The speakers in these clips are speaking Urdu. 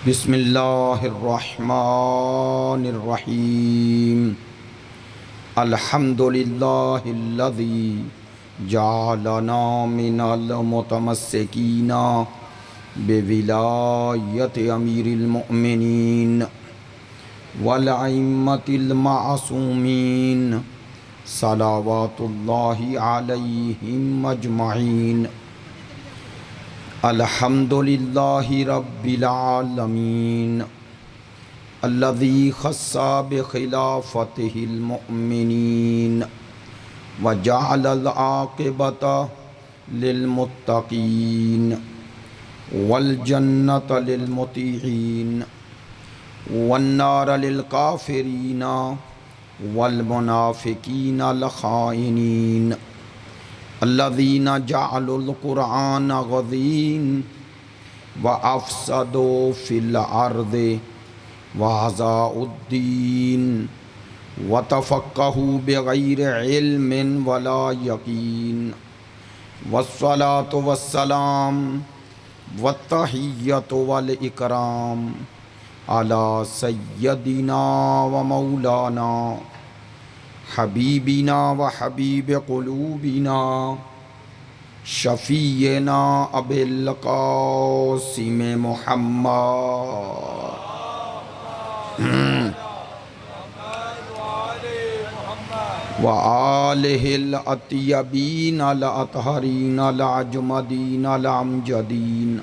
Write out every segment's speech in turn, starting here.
بسم اللہ الرحمن الرحیم الحمد للہ الذی جعلنا من المتمسکین بولایت امیر المؤمنین والائمۃ المعصومین صلوات اللہ علیہم اجمعین۔ الحمد للہ رب العالمین الذی خص بخلافته المؤمنین وجعل العاقبۃ للمتقین والجنۃ للمطیعین والنار للکافرین والمنافقین الخائنین الذین جعلوا القرآن غضین وافسدوا فی الارض واضاعوا الدین وتفقہوا بغیر علم ولا یقین والصلاة والسلام والتحیۃ والاکرام علی سیدنا و مولانا حبیبنا و حبیب قلوبنا شفیعنا ابی القاسم محمد و آلہ الاطیبین الاطہرین الاجمدین الامجدین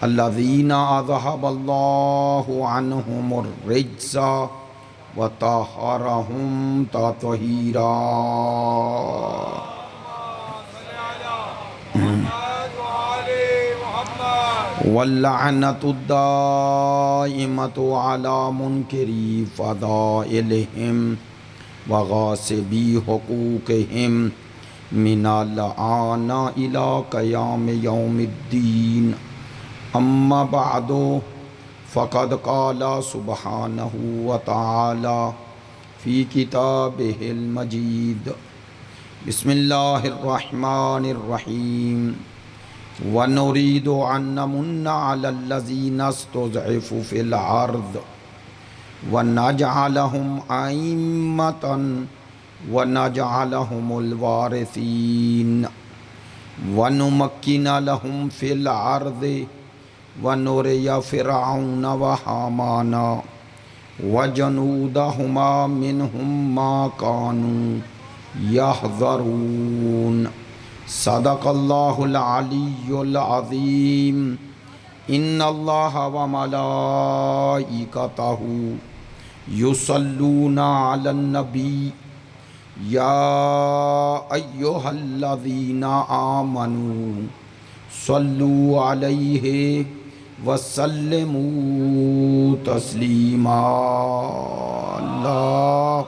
الذین اذہب اللہ عنہم الرجس وطہرہم تطہیرا۔ واللعنۃ الدائمۃ علی منکری فضائلہم وغاصبی حقوقہم من الآن الی قیام یوم الدین۔ اما بعد فقد قال سبحانہ وتعالی فی کتابہ المجید بسم اللہ الرحمن الرحیم وَنُرِيدُ أَن نَّمُنَّ عَلَى الَّذِينَ اسْتُضْعِفُوا فِي الْأَرْضِ وَنَجْعَلَهُمْ أَئِمَّةً وَنَجْعَلَهُمُ الْوَارِثِينَ وَنُمَكِّنَ لَهُمْ فِي الْأَرْضِ وَنُرِيَ فِرْعَوْنَ وَهَامَانَ وَجُنُودَهُمَا مِنْهُمْ مَا كَانُوا يَحْذَرُونَ۔ صدق اللہ العلی العظیم۔ ان اللہ وملائکتہ یصلون علی النبی یا ایہا الذین آمنوا صلوا علیہ وسلموا تسلیما۔ اللہ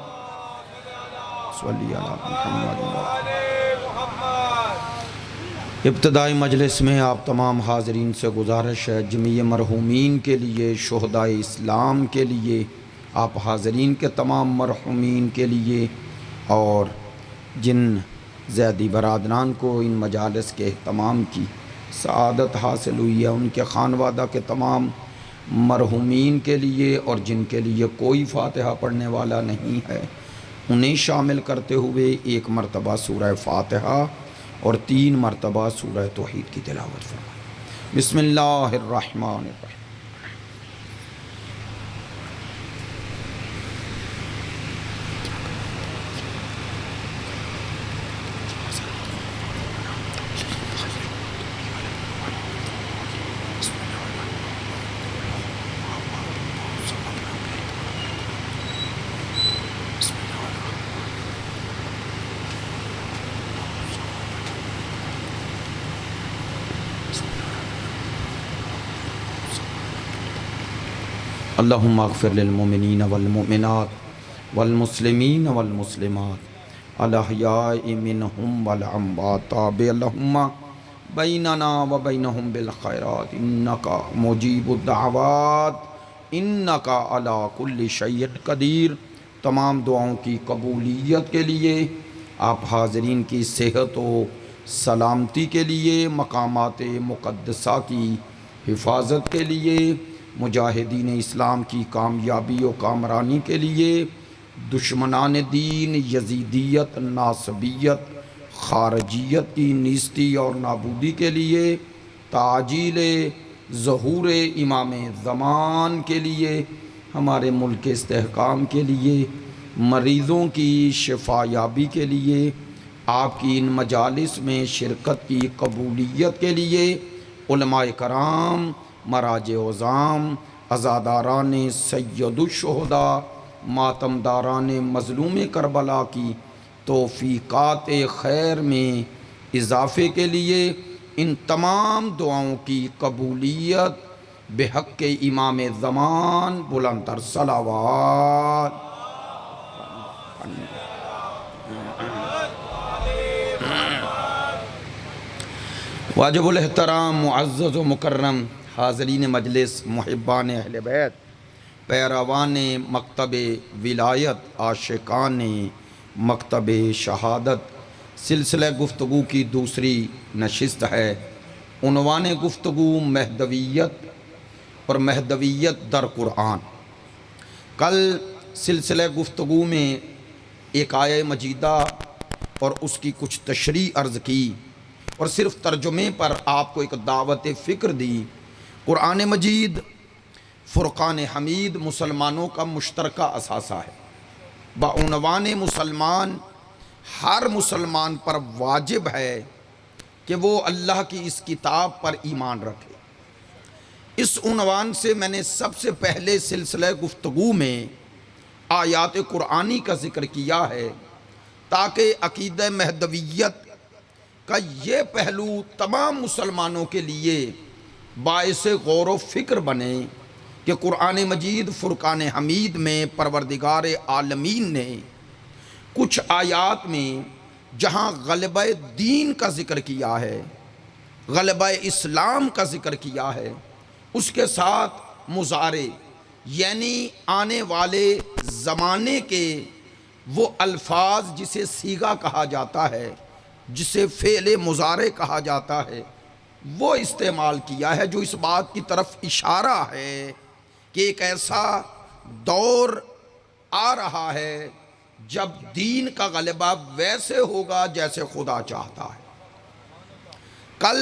صلی علی محمد۔ ابتدائی مجلس میں آپ تمام حاضرین سے گزارش ہے، جمیع مرحومین کے لیے، شہدائے اسلام کے لیے، آپ حاضرین کے تمام مرحومین کے لیے، اور جن زیدی برادران کو ان مجالس کے اہتمام کی سعادت حاصل ہوئی ہے، ان کے خانوادہ کے تمام مرحومین کے لیے، اور جن کے لیے کوئی فاتحہ پڑھنے والا نہیں ہے انہیں شامل کرتے ہوئے ایک مرتبہ سورہ فاتحہ اور 3 مرتبہ سورہ توحید کی تلاوت فرمائیں۔ بسم اللہ الرحمن الرحیم۔ اللہم اغفر للمؤمنین والمؤمنات والمسلمین والمسلمات الاحیاء منہم والاموات تابع اللہم بیننا وبینہم بالخیرات انکا مجیب الدعوات انکا علی کل شیء قدیر۔ تمام دعاؤں کی قبولیت کے لیے، آپ حاضرین کی صحت و سلامتی کے لیے، مقامات مقدسہ کی حفاظت کے لیے، مجاہدین اسلام کی کامیابی و کامرانی کے لیے، دشمنان دین یزیدیت، ناصبیت، خارجیت کی نیستی اور نابودی کے لیے، تعجیل ظہور امام زمان کے لیے، ہمارے ملک کے استحکام کے لیے، مریضوں کی شفا یابی کے لیے، آپ کی ان مجالس میں شرکت کی قبولیت کے لیے، علماء کرام، مراجع عظام، عزاداران سید الشہداء، ماتمداران مظلوم کربلا کی توفیقات خیر میں اضافے کے لیے، ان تمام دعاؤں کی قبولیت بحق امام زمان، بلند تر صلوات۔ واجب الاحترام معزز و مکرم حاضرین مجلس، محبان اہل بیت، پیروان مکتب ولایت، عاشقان مکتب شہادت، سلسلہ گفتگو کی دوسری نشست ہے۔ عنوان گفتگو مہدویت اور مہدویت در قرآن۔ کل سلسلہ گفتگو میں ایک آیہ مجیدہ اور اس کی کچھ تشریح عرض کی، اور صرف ترجمے پر آپ کو ایک دعوت فکر دی۔ قرآن مجید فرقان حمید مسلمانوں کا مشترکہ اثاثہ ہے۔ بعنوان مسلمان، ہر مسلمان پر واجب ہے کہ وہ اللہ کی اس کتاب پر ایمان رکھے۔ اس عنوان سے میں نے سب سے پہلے سلسلہ گفتگو میں آیات قرآنی کا ذکر کیا ہے، تاکہ عقیدہ مہدویت کا یہ پہلو تمام مسلمانوں کے لیے باعث غور و فکر بنے کہ قرآن مجید فرقان حمید میں پروردگار عالمین نے کچھ آیات میں جہاں غلبہ دین کا ذکر کیا ہے، غلبہ اسلام کا ذکر کیا ہے، اس کے ساتھ مضارع یعنی آنے والے زمانے کے وہ الفاظ جسے صیغہ کہا جاتا ہے، جسے فعل مضارع کہا جاتا ہے، وہ استعمال کیا ہے، جو اس بات کی طرف اشارہ ہے کہ ایک ایسا دور آ رہا ہے جب دین کا غلبہ ویسے ہوگا جیسے خدا چاہتا ہے۔ کل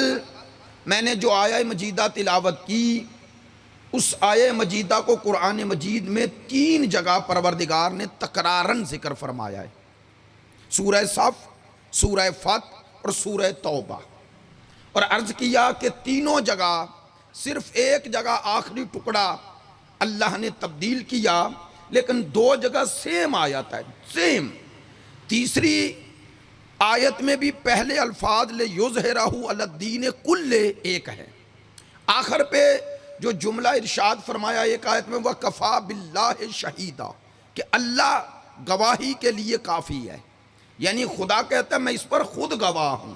میں نے جو آیہ مجیدہ تلاوت کی، اس آیہ مجیدہ کو قرآن مجید میں 3 جگہ پروردگار نے تکرارن ذکر فرمایا ہے۔ سورہ صف، سورہ فتح اور سورہ توبہ، اور عرض کیا کہ تینوں جگہ صرف ایک جگہ آخری ٹکڑا اللہ نے تبدیل کیا، لیکن 2 جگہ سیم آیت ہے، سیم۔ تیسری آیت میں بھی پہلے الفاظ لِیُظْہِرَہُ عَلَى الدِّینِ کُلِّہ ایک ہے، آخر پہ جو جملہ ارشاد فرمایا ایک آیت میں وَکَفَى بِاللَّهِ شَہِیدًا، کہ اللہ گواہی کے لیے کافی ہے، یعنی خدا کہتا ہے میں اس پر خود گواہ ہوں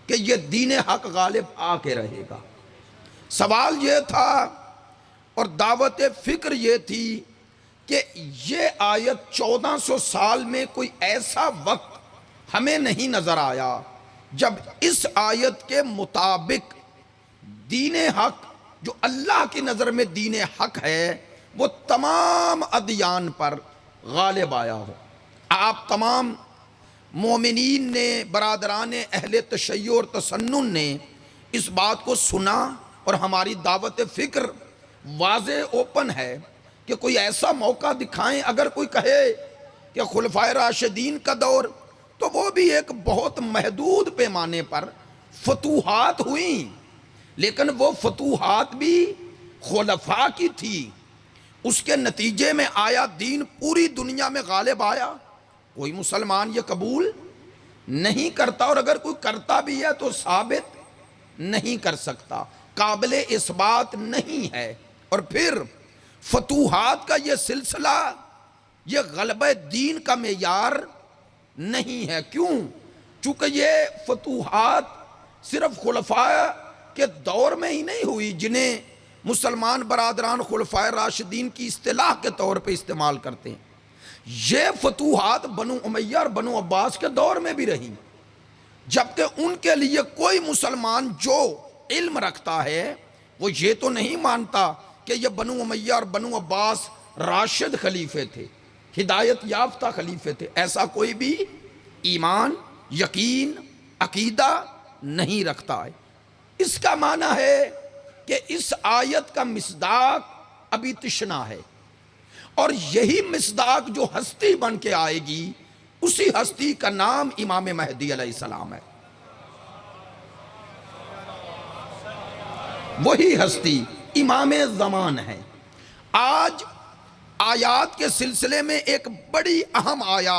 کہ یہ دین حق غالب آ کے رہے گا۔ سوال یہ تھا اور دعوت فکر یہ تھی کہ یہ آیت 1400 سال میں کوئی ایسا وقت ہمیں نہیں نظر آیا جب اس آیت کے مطابق دین حق جو اللہ کی نظر میں دین حق ہے وہ تمام ادیان پر غالب آیا ہو۔ آپ تمام مومنین نے، برادران اہل تشیع اور تسنن نے اس بات کو سنا، اور ہماری دعوت فکر واضح اوپن ہے کہ کوئی ایسا موقع دکھائیں۔ اگر کوئی کہے کہ خلفائے راشدین کا دور، تو وہ بھی ایک بہت محدود پیمانے پر فتوحات ہوئیں، لیکن وہ فتوحات بھی خلفاء کی تھی، اس کے نتیجے میں آیا دین پوری دنیا میں غالب آیا۔ کوئی مسلمان یہ قبول نہیں کرتا، اور اگر کوئی کرتا بھی ہے تو ثابت نہیں کر سکتا، قابل اثبات نہیں ہے۔ اور پھر فتوحات کا یہ سلسلہ یہ غلبہ دین کا معیار نہیں ہے۔ کیوں؟ چونکہ یہ فتوحات صرف خلفاء کے دور میں ہی نہیں ہوئی، جنہیں مسلمان برادران خلفائے راشدین کی اصطلاح کے طور پہ استعمال کرتے ہیں۔ یہ فتوحات بنو امیہ اور بنو عباس کے دور میں بھی رہی، جبکہ ان کے لیے کوئی مسلمان جو علم رکھتا ہے وہ یہ تو نہیں مانتا کہ یہ بنو امیہ اور بنو عباس راشد خلیفے تھے، ہدایت یافتہ خلیفے تھے، ایسا کوئی بھی ایمان، یقین، عقیدہ نہیں رکھتا ہے۔ اس کا معنی ہے کہ اس آیت کا مصداق ابھی تشنا ہے، اور یہی مصداق جو ہستی بن کے آئے گی، اسی ہستی کا نام امام مہدی علیہ السلام ہے۔ وہی ہستی امام زمان ہے۔ آج آیات کے سلسلے میں ایک بڑی اہم آیا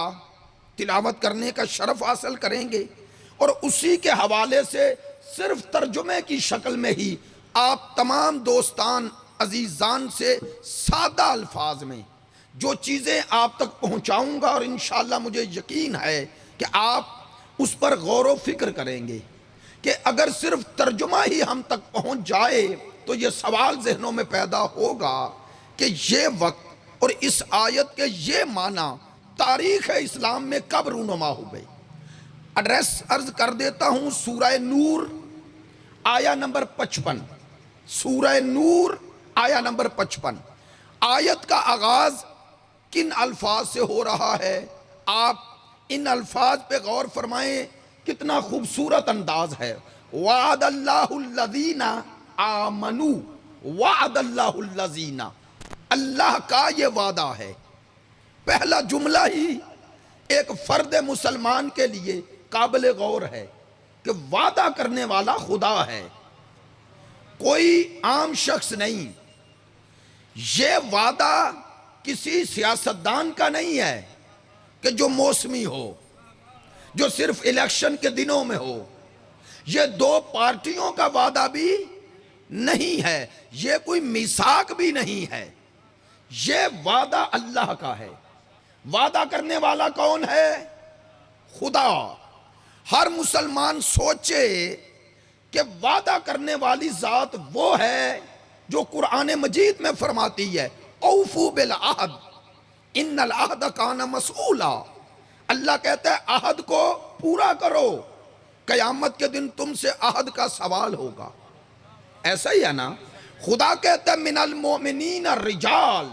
تلاوت کرنے کا شرف حاصل کریں گے، اور اسی کے حوالے سے صرف ترجمے کی شکل میں ہی آپ تمام دوستان عزیزان سے سادہ الفاظ میں جو چیزیں آپ تک پہنچاؤں گا، اور انشاءاللہ مجھے یقین ہے کہ آپ اس پر غور و فکر کریں گے کہ اگر صرف ترجمہ ہی ہم تک پہنچ جائے تو یہ سوال ذہنوں میں پیدا ہوگا کہ یہ وقت اور اس آیت کے یہ معنی تاریخ اسلام میں کب رونما ہوئے۔ ایڈریس عرض کر دیتا ہوں، سورہ نور آیا نمبر 55، سورہ نور آیا نمبر 55۔ آیت کا آغاز کن الفاظ سے ہو رہا ہے؟ آپ ان الفاظ پہ غور فرمائیں، کتنا خوبصورت انداز ہے۔ وعد اللہ الذین آمنوا، وعد اللہ الذین، اللہ کا یہ وعدہ ہے۔ پہلا جملہ ہی ایک فرد مسلمان کے لیے قابل غور ہے کہ وعدہ کرنے والا خدا ہے، کوئی عام شخص نہیں۔ یہ وعدہ کسی سیاستدان کا نہیں ہے کہ جو موسمی ہو، جو صرف الیکشن کے دنوں میں ہو۔ یہ دو پارٹیوں کا وعدہ بھی نہیں ہے، یہ کوئی میثاق بھی نہیں ہے، یہ وعدہ اللہ کا ہے۔ وعدہ کرنے والا کون ہے؟ خدا۔ ہر مسلمان سوچے کہ وعدہ کرنے والی ذات وہ ہے جو قرآن مجید میں فرماتی ہے اوفو بالعہد ان العہد کان مسئولا۔ اللہ کہتا ہے عہد کو پورا کرو، قیامت کے دن تم سے عہد کا سوال ہوگا۔ ایسا ہی ہے نا؟ خدا کہتا ہے من المؤمنین الرجال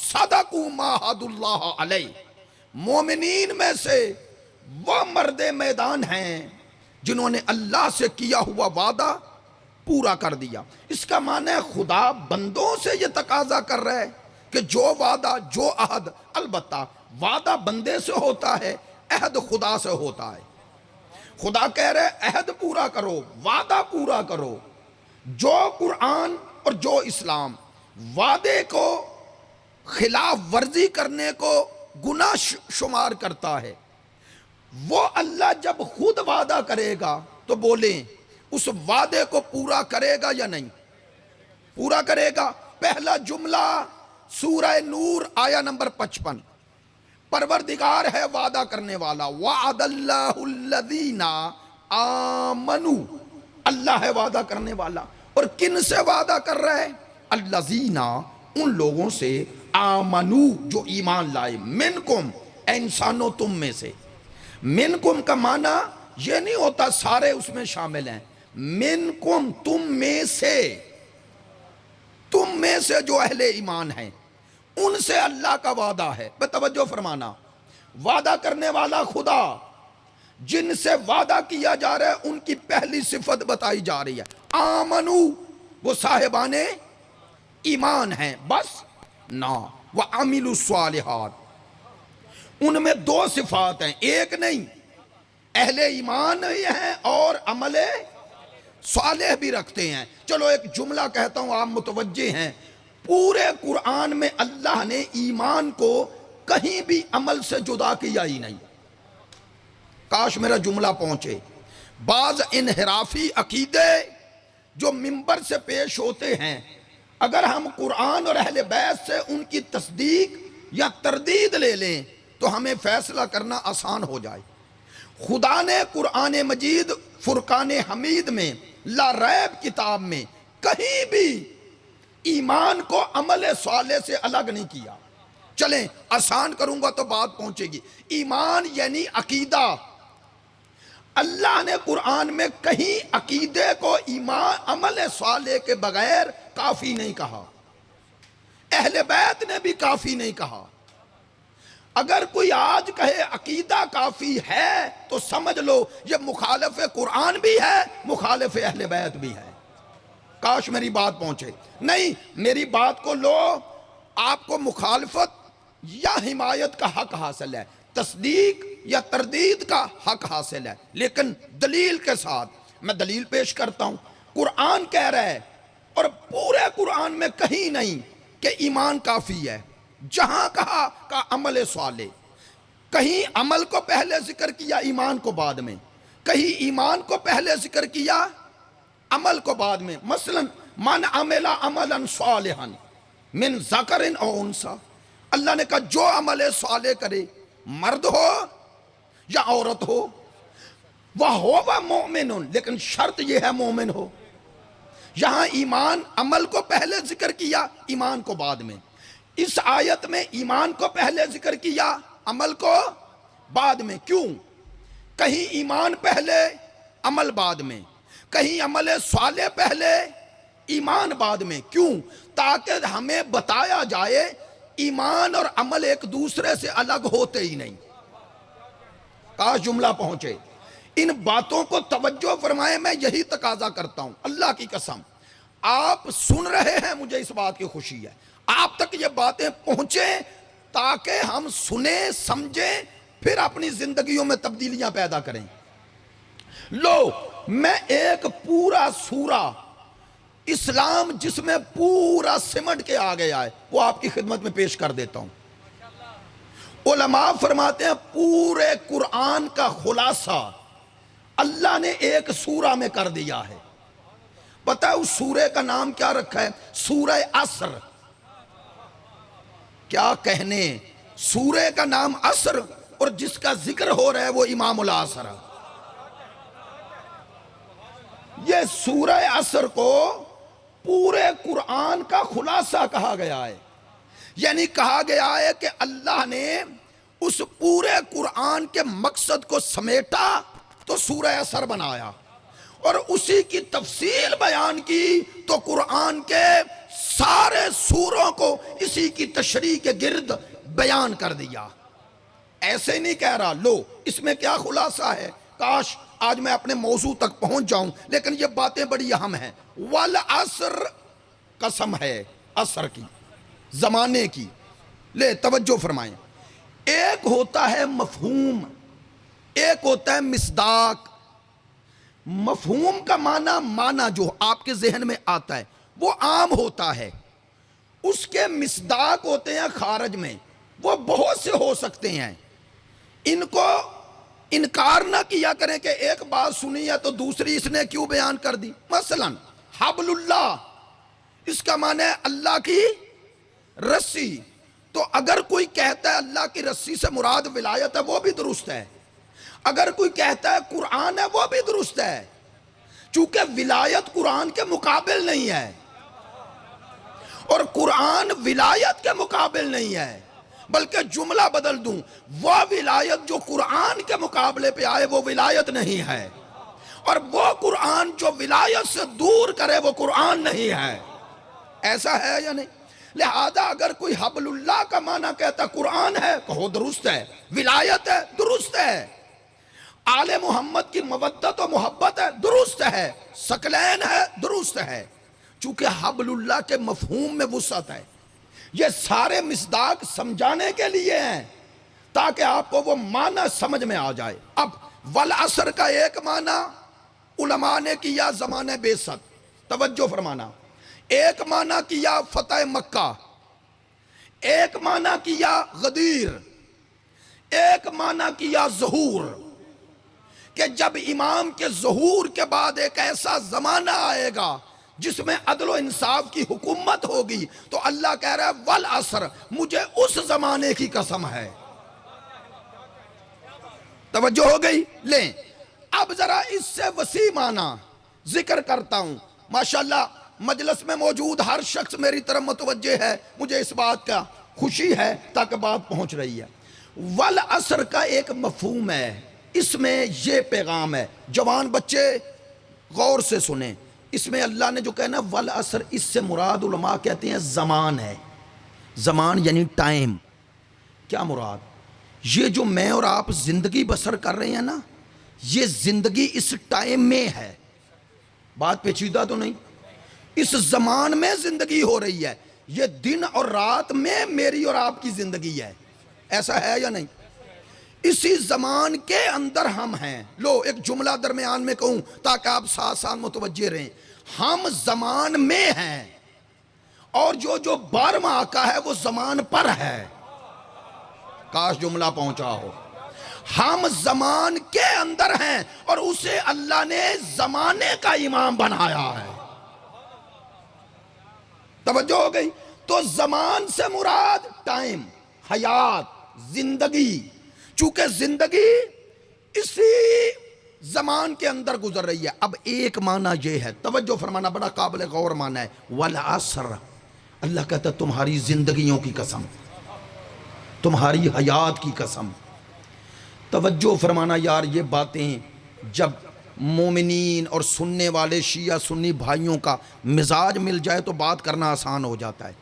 صدقوا ما عاہدوا اللہ علیہ، مومنین میں سے وہ مرد میدان ہیں جنہوں نے اللہ سے کیا ہوا وعدہ پورا کر دیا۔ اس کا معنی ہے خدا بندوں سے یہ تقاضا کر رہا ہے کہ جو وعدہ، جو عہد، البتہ وعدہ بندے سے ہوتا ہے، عہد خدا سے ہوتا ہے۔ خدا کہہ رہے عہد پورا کرو، وعدہ پورا کرو۔ جو قرآن اور جو اسلام وعدے کو خلاف ورزی کرنے کو گناہ شمار کرتا ہے، وہ اللہ جب خود وعدہ کرے گا تو بولیں اس وعدے کو پورا کرے گا یا نہیں؟ پورا کرے گا۔ پہلا جملہ سورہ نور آیا نمبر 55، پروردگار ہے وعدہ کرنے والا۔ وعد اللہ الذین آمنوا، اللہ ہے وعدہ کرنے والا، اور کن سے وعدہ کر رہا ہے؟ الذین، ان لوگوں سے، آمنو، جو ایمان لائے، منکم، اے انسانوں تم میں سے۔ منکم کا معنی یہ نہیں ہوتا سارے اس میں شامل ہیں، منکم تم میں سے، تم میں سے جو اہل ایمان ہیں ان سے اللہ کا وعدہ ہے۔ بے توجہ فرمانا، وعدہ کرنے والا خدا، جن سے وعدہ کیا جا رہا ہے ان کی پہلی صفت بتائی جا رہی ہے آمنو، وہ صاحبان ایمان ہیں، بس نہ وعملوا الصالحات، ان میں دو صفات ہیں، ایک نہیں، اہل ایمان بھی ہیں اور عمل صالح بھی رکھتے ہیں۔ چلو ایک جملہ کہتا ہوں، آپ متوجہ ہیں، پورے قرآن میں اللہ نے ایمان کو کہیں بھی عمل سے جدا کیا ہی نہیں۔ کاش میرا جملہ پہنچے۔ بعض انحرافی عقیدے جو منبر سے پیش ہوتے ہیں، اگر ہم قرآن اور اہل بیت سے ان کی تصدیق یا تردید لے لیں تو ہمیں فیصلہ کرنا آسان ہو جائے۔ خدا نے قرآن مجید فرقان حمید میں، لا ریب کتاب میں، کہیں بھی ایمان کو عمل صالح سے الگ نہیں کیا۔ چلیں آسان کروں گا تو بات پہنچے گی۔ ایمان یعنی عقیدہ، اللہ نے قرآن میں کہیں عقیدے کو ایمان عمل صالح کے بغیر کافی نہیں کہا۔ بھی کافی نہیں کہا. اگر کوئی آج کہے عقیدہ کافی ہے تو سمجھ لو یہ مخالف قرآن بھی ہے، مخالف اہل بیت بھی ہے. کاش میری بات پہنچے. نہیں، میری بات کو لو. آپ کو مخالفت یا حمایت کا حق حاصل ہے، تصدیق یا تردید کا حق حاصل ہے، لیکن دلیل کے ساتھ. میں دلیل پیش کرتا ہوں. قرآن کہہ رہا ہے، اور پورے قرآن میں کہیں نہیں کہ ایمان کافی ہے. جہاں کہا کہ عمل صالح، کہیں عمل کو پہلے ذکر کیا ایمان کو بعد میں، کہیں ایمان کو پہلے ذکر کیا عمل کو بعد میں. مثلا من عمل عملا صالحا من ذکر او انثی، اللہ نے کہا جو عمل صالح کرے، مرد ہو یا عورت ہو، وَهُوَ مُؤْمِنٌ، لیکن شرط یہ ہے مومن ہو. یہاں ایمان عمل کو پہلے ذکر کیا، ایمان کو بعد میں. اس آیت میں ایمان کو پہلے ذکر کیا، عمل کو بعد میں. کیوں؟ کہیں ایمان پہلے عمل بعد میں، کہیں عمل صالح پہلے ایمان بعد میں. کیوں؟ تاکہ ہمیں بتایا جائے ایمان اور عمل ایک دوسرے سے الگ ہوتے ہی نہیں. کاش جملہ پہنچے. ان باتوں کو توجہ فرمائیں. میں یہی تقاضا کرتا ہوں، اللہ کی قسم. آپ سن رہے ہیں، مجھے اس بات کی خوشی ہے. آپ تک یہ باتیں پہنچیں تاکہ ہم سنیں، سمجھیں، پھر اپنی زندگیوں میں تبدیلیاں پیدا کریں. لو، میں ایک پورا سورہ اسلام جس میں پورا سمٹ کے آ گیا ہے وہ آپ کی خدمت میں پیش کر دیتا ہوں. علماء فرماتے ہیں پورے قرآن کا خلاصہ اللہ نے ایک سورہ میں کر دیا ہے. پتہ ہے اس سورہ کا نام کیا رکھا ہے؟ سورہ عصر. کیا کہنے، سورہ کا نام عصر، اور جس کا ذکر ہو رہا ہے وہ امام العصر. یہ سورہ عصر کو پورے قرآن کا خلاصہ کہا گیا ہے. یعنی کہا گیا ہے کہ اللہ نے اس پورے قرآن کے مقصد کو سمیٹا تو سورہ عصر بنایا، اور اسی کی تفصیل بیان کی تو قرآن کے سارے سوروں کو اسی کی تشریح کے گرد بیان کر دیا. ایسے نہیں کہہ رہا. لو، اس میں کیا خلاصہ ہے؟ کاش آج میں اپنے موضوع تک پہنچ جاؤں، لیکن یہ باتیں بڑی اہم ہیں. والعصر، قسم ہے عصر کی، زمانے کی. لے توجہ فرمائیں. ایک ہوتا ہے مفہوم، ایک ہوتا ہے مصداق. مفہوم کا معنی جو آپ کے ذہن میں آتا ہے وہ عام ہوتا ہے. اس کے مصداق ہوتے ہیں خارج میں، وہ بہت سے ہو سکتے ہیں. ان کو انکار نہ کیا کریں کہ ایک بات سنی ہے تو دوسری اس نے کیوں بیان کر دی. مثلا حبل اللہ، اس کا معنی ہے اللہ کی رسی. تو اگر کوئی کہتا ہے اللہ کی رسی سے مراد ولایت ہے، وہ بھی درست ہے. اگر کوئی کہتا ہے قرآن ہے، وہ بھی درست ہے، چونکہ ولایت قرآن کے مقابل نہیں ہے، اور قرآن ولایت کے مقابل نہیں ہے. بلکہ جملہ بدل دوں، وہ ولایت جو قرآن کے مقابلے پہ آئے وہ ولایت نہیں ہے، اور وہ قرآن جو ولایت سے دور کرے وہ قرآن نہیں ہے. ایسا ہے یا نہیں؟ لہذا اگر کوئی حبل اللہ کا معنی کہتا قرآن ہے، کہو درست ہے. ولایت ہے، درست ہے. آل محمد کی مودت و محبت ہے، درست ہے. ثقلین ہے، درست ہے. چونکہ حبل اللہ کے مفہوم میں وسعت ہے. یہ سارے مصداق سمجھانے کے لیے ہیں تاکہ آپ کو وہ معنی سمجھ میں آ جائے. اب والعصر کا ایک معنی علماء نے کیا زمانہ بعثت، توجہ فرمانا. ایک معنی کیا فتح مکہ، ایک معنی کیا غدیر، ایک معنی کیا ظہور، کہ جب امام کے ظہور کے بعد ایک ایسا زمانہ آئے گا جس میں عدل و انصاف کی حکومت ہوگی، تو اللہ کہہ رہا ہے والعصر، مجھے اس زمانے کی قسم ہے. توجہ ہو گئی؟ لیں اب ذرا اس سے وسیع معنی ذکر کرتا ہوں. ماشاءاللہ مجلس میں موجود ہر شخص میری طرف متوجہ ہے، مجھے اس بات کا خوشی ہے تاکہ بات پہنچ رہی ہے. والعصر کا ایک مفہوم ہے، اس میں یہ پیغام ہے. جوان بچے غور سے سنیں. اس میں اللہ نے جو کہنا والعصر، اس سے مراد علماء کہتے ہیں زمان ہے. زمان یعنی ٹائم. کیا مراد؟ یہ جو میں اور آپ زندگی بسر کر رہے ہیں نا، یہ زندگی اس ٹائم میں ہے. بات پیچیدہ تو نہیں؟ اس زمان میں زندگی ہو رہی ہے. یہ دن اور رات میں میری اور آپ کی زندگی ہے. ایسا ہے یا نہیں؟ اسی زمان کے اندر ہم ہیں. لو ایک جملہ درمیان میں کہوں تاکہ آپ ساتھ ساتھ متوجہ رہیں. ہم زمان میں ہیں اور جو 12واں آقا ہے وہ زمان پر ہے. کاش جملہ پہنچا ہو. ہم زمان کے اندر ہیں اور اسے اللہ نے زمانے کا امام بنایا ہے. توجہ ہو گئی؟ تو زمان سے مراد ٹائم، حیات، زندگی. چونکہ زندگی اسی زمان کے اندر گزر رہی ہے. اب ایک معنی یہ ہے، توجہ فرمانا، بڑا قابل غور معنی ہے. والعصر، اللہ کہتا ہے تمہاری زندگیوں کی قسم، تمہاری حیات کی قسم. توجہ فرمانا یار، یہ باتیں جب مومنین اور سننے والے شیعہ سنی بھائیوں کا مزاج مل جائے تو بات کرنا آسان ہو جاتا ہے،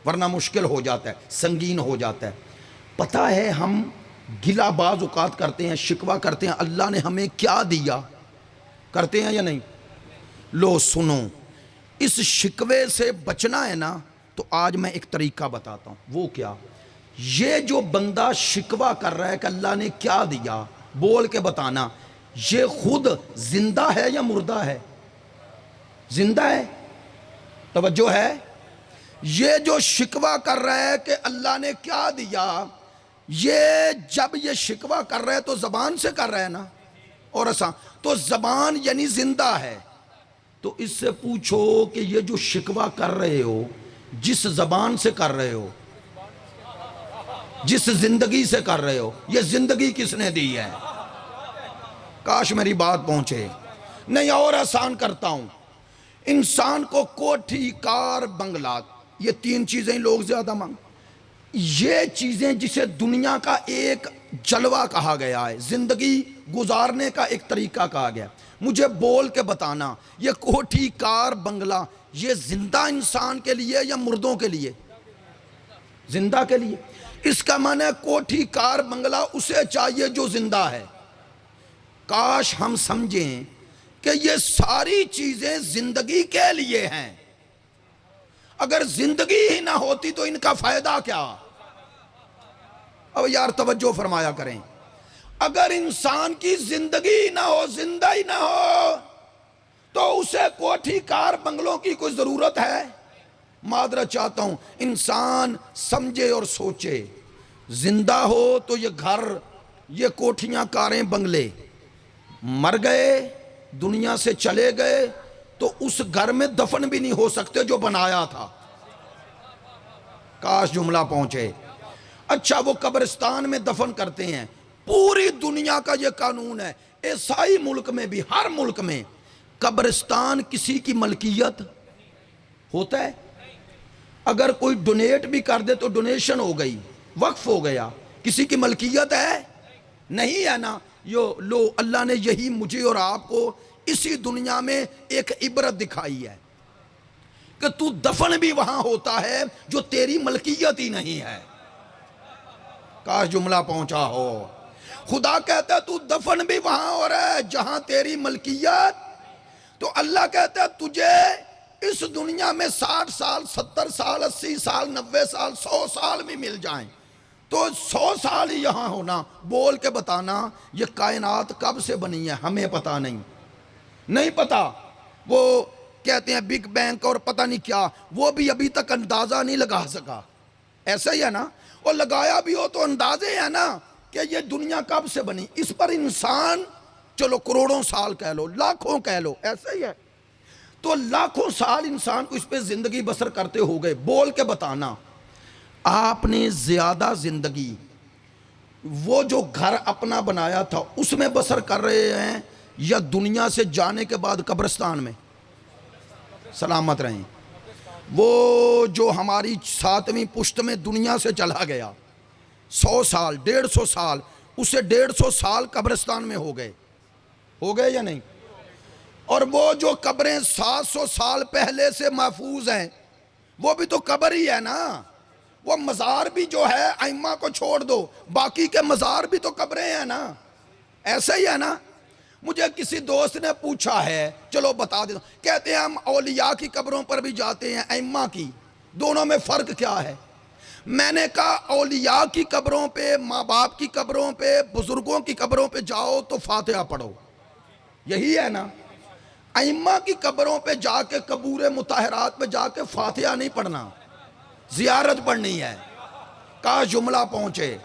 ورنہ مشکل ہو جاتا ہے، سنگین ہو جاتا ہے. پتہ ہے ہم گلہ بعض اوقات کرتے ہیں، شکوہ کرتے ہیں اللہ نے ہمیں کیا دیا، کرتے ہیں یا نہیں؟ لو سنو، اس شکوے سے بچنا ہے نا تو آج میں ایک طریقہ بتاتا ہوں. وہ کیا؟ یہ جو بندہ شکوہ کر رہا ہے کہ اللہ نے کیا دیا، بول کے بتانا یہ خود زندہ ہے یا مردہ ہے؟ زندہ ہے. توجہ ہے؟ یہ جو شکوہ کر رہا ہے کہ اللہ نے کیا دیا، یہ جب یہ شکوہ کر رہا ہے تو زبان سے کر رہا ہے نا، اور ایسا تو زبان یعنی زندہ ہے. تو اس سے پوچھو کہ یہ جو شکوہ کر رہے ہو، جس زبان سے کر رہے ہو، جس زندگی سے کر رہے ہو، یہ زندگی کس نے دی ہے؟ کاش میری بات پہنچے. نہیں اور آسان کرتا ہوں. انسان کو کوٹھی، کار، بنگلہ، یہ 3 چیزیں لوگ زیادہ مانگ. یہ چیزیں جسے دنیا کا ایک جلوہ کہا گیا ہے، زندگی گزارنے کا ایک طریقہ کہا گیا. مجھے بول کے بتانا یہ کوٹھی، کار، بنگلہ یہ زندہ انسان کے لیے یا مردوں کے لیے؟ زندہ کے لیے. اس کا معنی ہے کوٹھی، کار، بنگلہ اسے چاہیے جو زندہ ہے. کاش ہم سمجھیں کہ یہ ساری چیزیں زندگی کے لیے ہیں. اگر زندگی ہی نہ ہوتی تو ان کا فائدہ کیا؟ اب یار توجہ فرمایا کریں. اگر انسان کی زندگی نہ ہو، زندہ ہی نہ ہو، تو اسے کوٹھی، کار، بنگلوں کی کوئی ضرورت ہے؟ معذرت چاہتا ہوں، انسان سمجھے اور سوچے. زندہ ہو تو یہ گھر، یہ کوٹھیاں، کاریں، بنگلے. مر گئے، دنیا سے چلے گئے تو اس گھر میں دفن بھی نہیں ہو سکتے جو بنایا تھا. کاش جملہ پہنچے. اچھا وہ قبرستان میں دفن کرتے ہیں. پوری دنیا کا یہ قانون ہے، عیسائی ملک میں بھی، ہر ملک میں قبرستان کسی کی ملکیت ہوتا ہے. اگر کوئی ڈونیٹ بھی کر دے تو ڈونیشن ہو گئی، وقف ہو گیا. کسی کی ملکیت ہے؟ نہیں ہے نا. لو اللہ نے یہی مجھے اور آپ کو اسی دنیا میں ایک عبرت دکھائی ہے کہ تو دفن بھی وہاں ہوتا ہے جو تیری ملکیت ہی نہیں ہے. کاش جملہ پہنچا ہو. خدا کہتا ہے تو دفن بھی وہاں ہو رہا ہے جہاں تیری ملکیت. تو اللہ کہتا ہے تجھے اس دنیا میں 60 سال، 70 سال، 80 سال، 90 سال، 100 سال بھی مل جائیں تو 100 سال ہی یہاں ہونا. بول کے بتانا یہ کائنات کب سے بنی ہے؟ ہمیں پتہ نہیں پتہ. وہ کہتے ہیں بگ بینگ اور پتہ نہیں کیا، وہ بھی ابھی تک اندازہ نہیں لگا سکا. ایسا ہی ہے نا؟ اور لگایا بھی ہو تو اندازے ہے نا کہ یہ دنیا کب سے بنی. اس پر انسان چلو کروڑوں سال کہہ لو، لاکھوں کہہ لو، ایسا ہی ہے. تو لاکھوں سال انسان کو اس پہ زندگی بسر کرتے ہو گئے. بول کے بتانا آپ نے زیادہ زندگی وہ جو گھر اپنا بنایا تھا اس میں بسر کر رہے ہیں یا دنیا سے جانے کے بعد قبرستان میں؟ سلامت رہیں. وہ جو ہماری 7ویں پشت میں دنیا سے چلا گیا 100 سال، 150 سال، اسے 150 سال قبرستان میں ہو گئے یا نہیں؟ اور وہ جو قبریں 700 سال پہلے سے محفوظ ہیں وہ بھی تو قبر ہی ہے نا. وہ مزار بھی جو ہے ائمہ کو چھوڑ دو، باقی کے مزار بھی تو قبریں ہیں نا، ایسا ہی ہے نا۔ مجھے کسی دوست نے پوچھا ہے، چلو بتا دیتا ہوں، کہتے ہیں ہم اولیاء کی قبروں پر بھی جاتے ہیں، ائمہ کی، دونوں میں فرق کیا ہے؟ میں نے کہا اولیاء کی قبروں پہ، ماں باپ کی قبروں پہ، بزرگوں کی قبروں پہ جاؤ تو فاتحہ پڑھو، یہی ہے نا۔ ائمہ کی قبروں پہ جا کے، قبور مطہرات پہ جا کے فاتحہ نہیں پڑھنا، زیارت پڑھنی ہے۔ کہا جملہ پہنچے،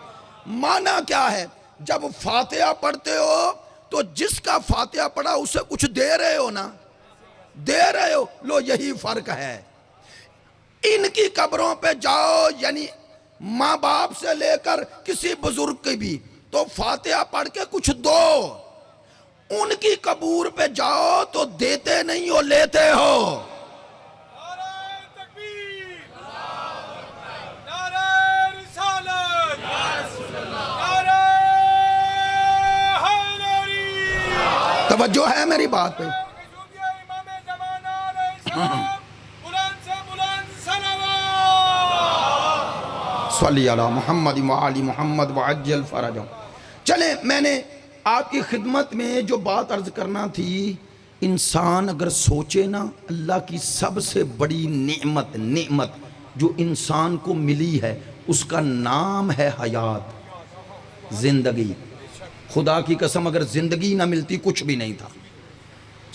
معنی کیا ہے؟ جب فاتحہ پڑھتے ہو تو جس کا فاتحہ پڑھا اسے کچھ دے رہے ہو نا، دے رہے ہو، لو یہی فرق ہے۔ ان کی قبروں پہ جاؤ، یعنی ماں باپ سے لے کر کسی بزرگ کی بھی، تو فاتحہ پڑھ کے کچھ دو۔ ان کی قبور پہ جاؤ تو دیتے نہیں ہو، لیتے ہو۔ نعرہ تکبیر، نعرہ رسالت، نعرہ حیدری۔ توجہ ہے میری بات پہ؟ امام زمانہ علیہ السلام، بلند سے بلند صلوات۔ صلی علی محمد وعلی محمد وعجل فرجہ۔ چلیں، میں نے آپ کی خدمت میں جو بات عرض کرنا تھی، انسان اگر سوچے نا، اللہ کی سب سے بڑی نعمت جو انسان کو ملی ہے، اس کا نام ہے حیات، زندگی۔ خدا کی قسم اگر زندگی نہ ملتی کچھ بھی نہیں تھا،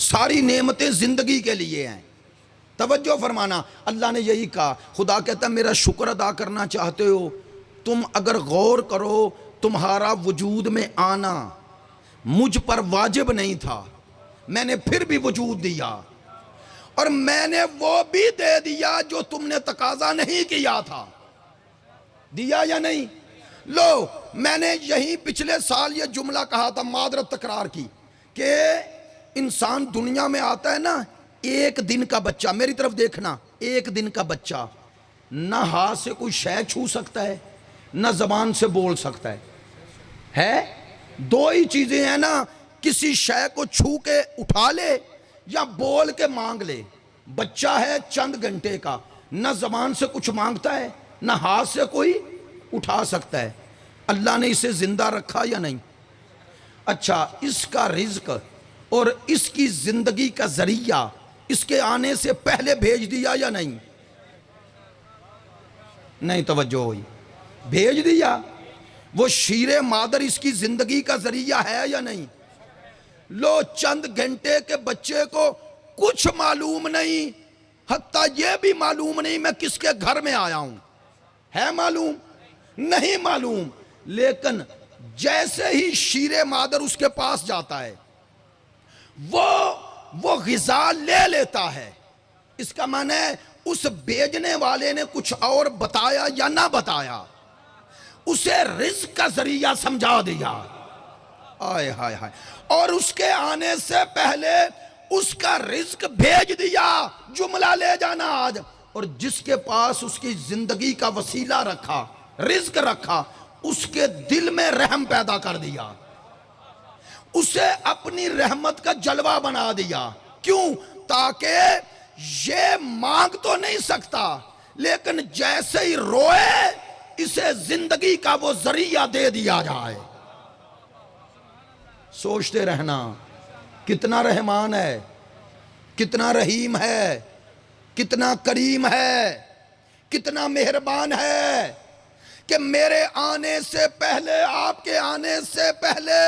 ساری نعمتیں زندگی کے لیے ہیں۔ توجہ فرمانا، اللہ نے یہی کہا، خدا کہتا ہے میرا شکر ادا کرنا چاہتے ہو، تم اگر غور کرو، تمہارا وجود میں آنا مجھ پر واجب نہیں تھا، میں نے پھر بھی وجود دیا، اور میں نے وہ بھی دے دیا جو تم نے تقاضا نہیں کیا تھا۔ دیا یا نہیں؟ لو، میں نے یہی پچھلے سال یہ جملہ کہا تھا، معذرت تکرار کی، کہ انسان دنیا میں آتا ہے نا، ایک دن کا بچہ، میری طرف دیکھنا، ایک دن کا بچہ نہ ہاتھ سے کوئی شے چھو سکتا ہے، نہ زبان سے بول سکتا ہے۔ دو ہی چیزیں ہیں نا، کسی شے کو چھو کے اٹھا لے یا بول کے مانگ لے۔ بچہ ہے چند گھنٹے کا، نہ زبان سے کچھ مانگتا ہے، نہ ہاتھ سے کوئی اٹھا سکتا ہے۔ اللہ نے اسے زندہ رکھا یا نہیں؟ اچھا، اس کا رزق اور اس کی زندگی کا ذریعہ اس کے آنے سے پہلے بھیج دیا یا نہیں؟ نہیں توجہ ہوئی؟ بھیج دیا۔ وہ شیر مادر اس کی زندگی کا ذریعہ ہے یا نہیں؟ لو، چند گھنٹے کے بچے کو کچھ معلوم نہیں، حتیٰ یہ بھی معلوم نہیں میں کس کے گھر میں آیا ہوں، ہے معلوم؟ نہیں معلوم، لیکن جیسے ہی شیر مادر اس کے پاس جاتا ہے، وہ غذا لے لیتا ہے۔ اس کا معنی ہے اس بیچنے والے نے کچھ اور بتایا یا نہ بتایا، اسے رزق کا ذریعہ سمجھا دیا۔ آئے ہائے ہائے، اور اس کے آنے سے پہلے اس کا رزق بھیج دیا۔ جملہ لے جانا آج، اور جس کے پاس اس کی زندگی کا وسیلہ رکھا، رزق رکھا، اس کے دل میں رحم پیدا کر دیا، اسے اپنی رحمت کا جلوہ بنا دیا۔ کیوں؟ تاکہ یہ مانگ تو نہیں سکتا، لیکن جیسے ہی روئے اسے زندگی کا وہ ذریعہ دے دیا جائے۔ سوچتے رہنا، کتنا رحمان ہے، کتنا رحیم ہے، کتنا کریم ہے، کتنا مہربان ہے، کہ میرے آنے سے پہلے، آپ کے آنے سے پہلے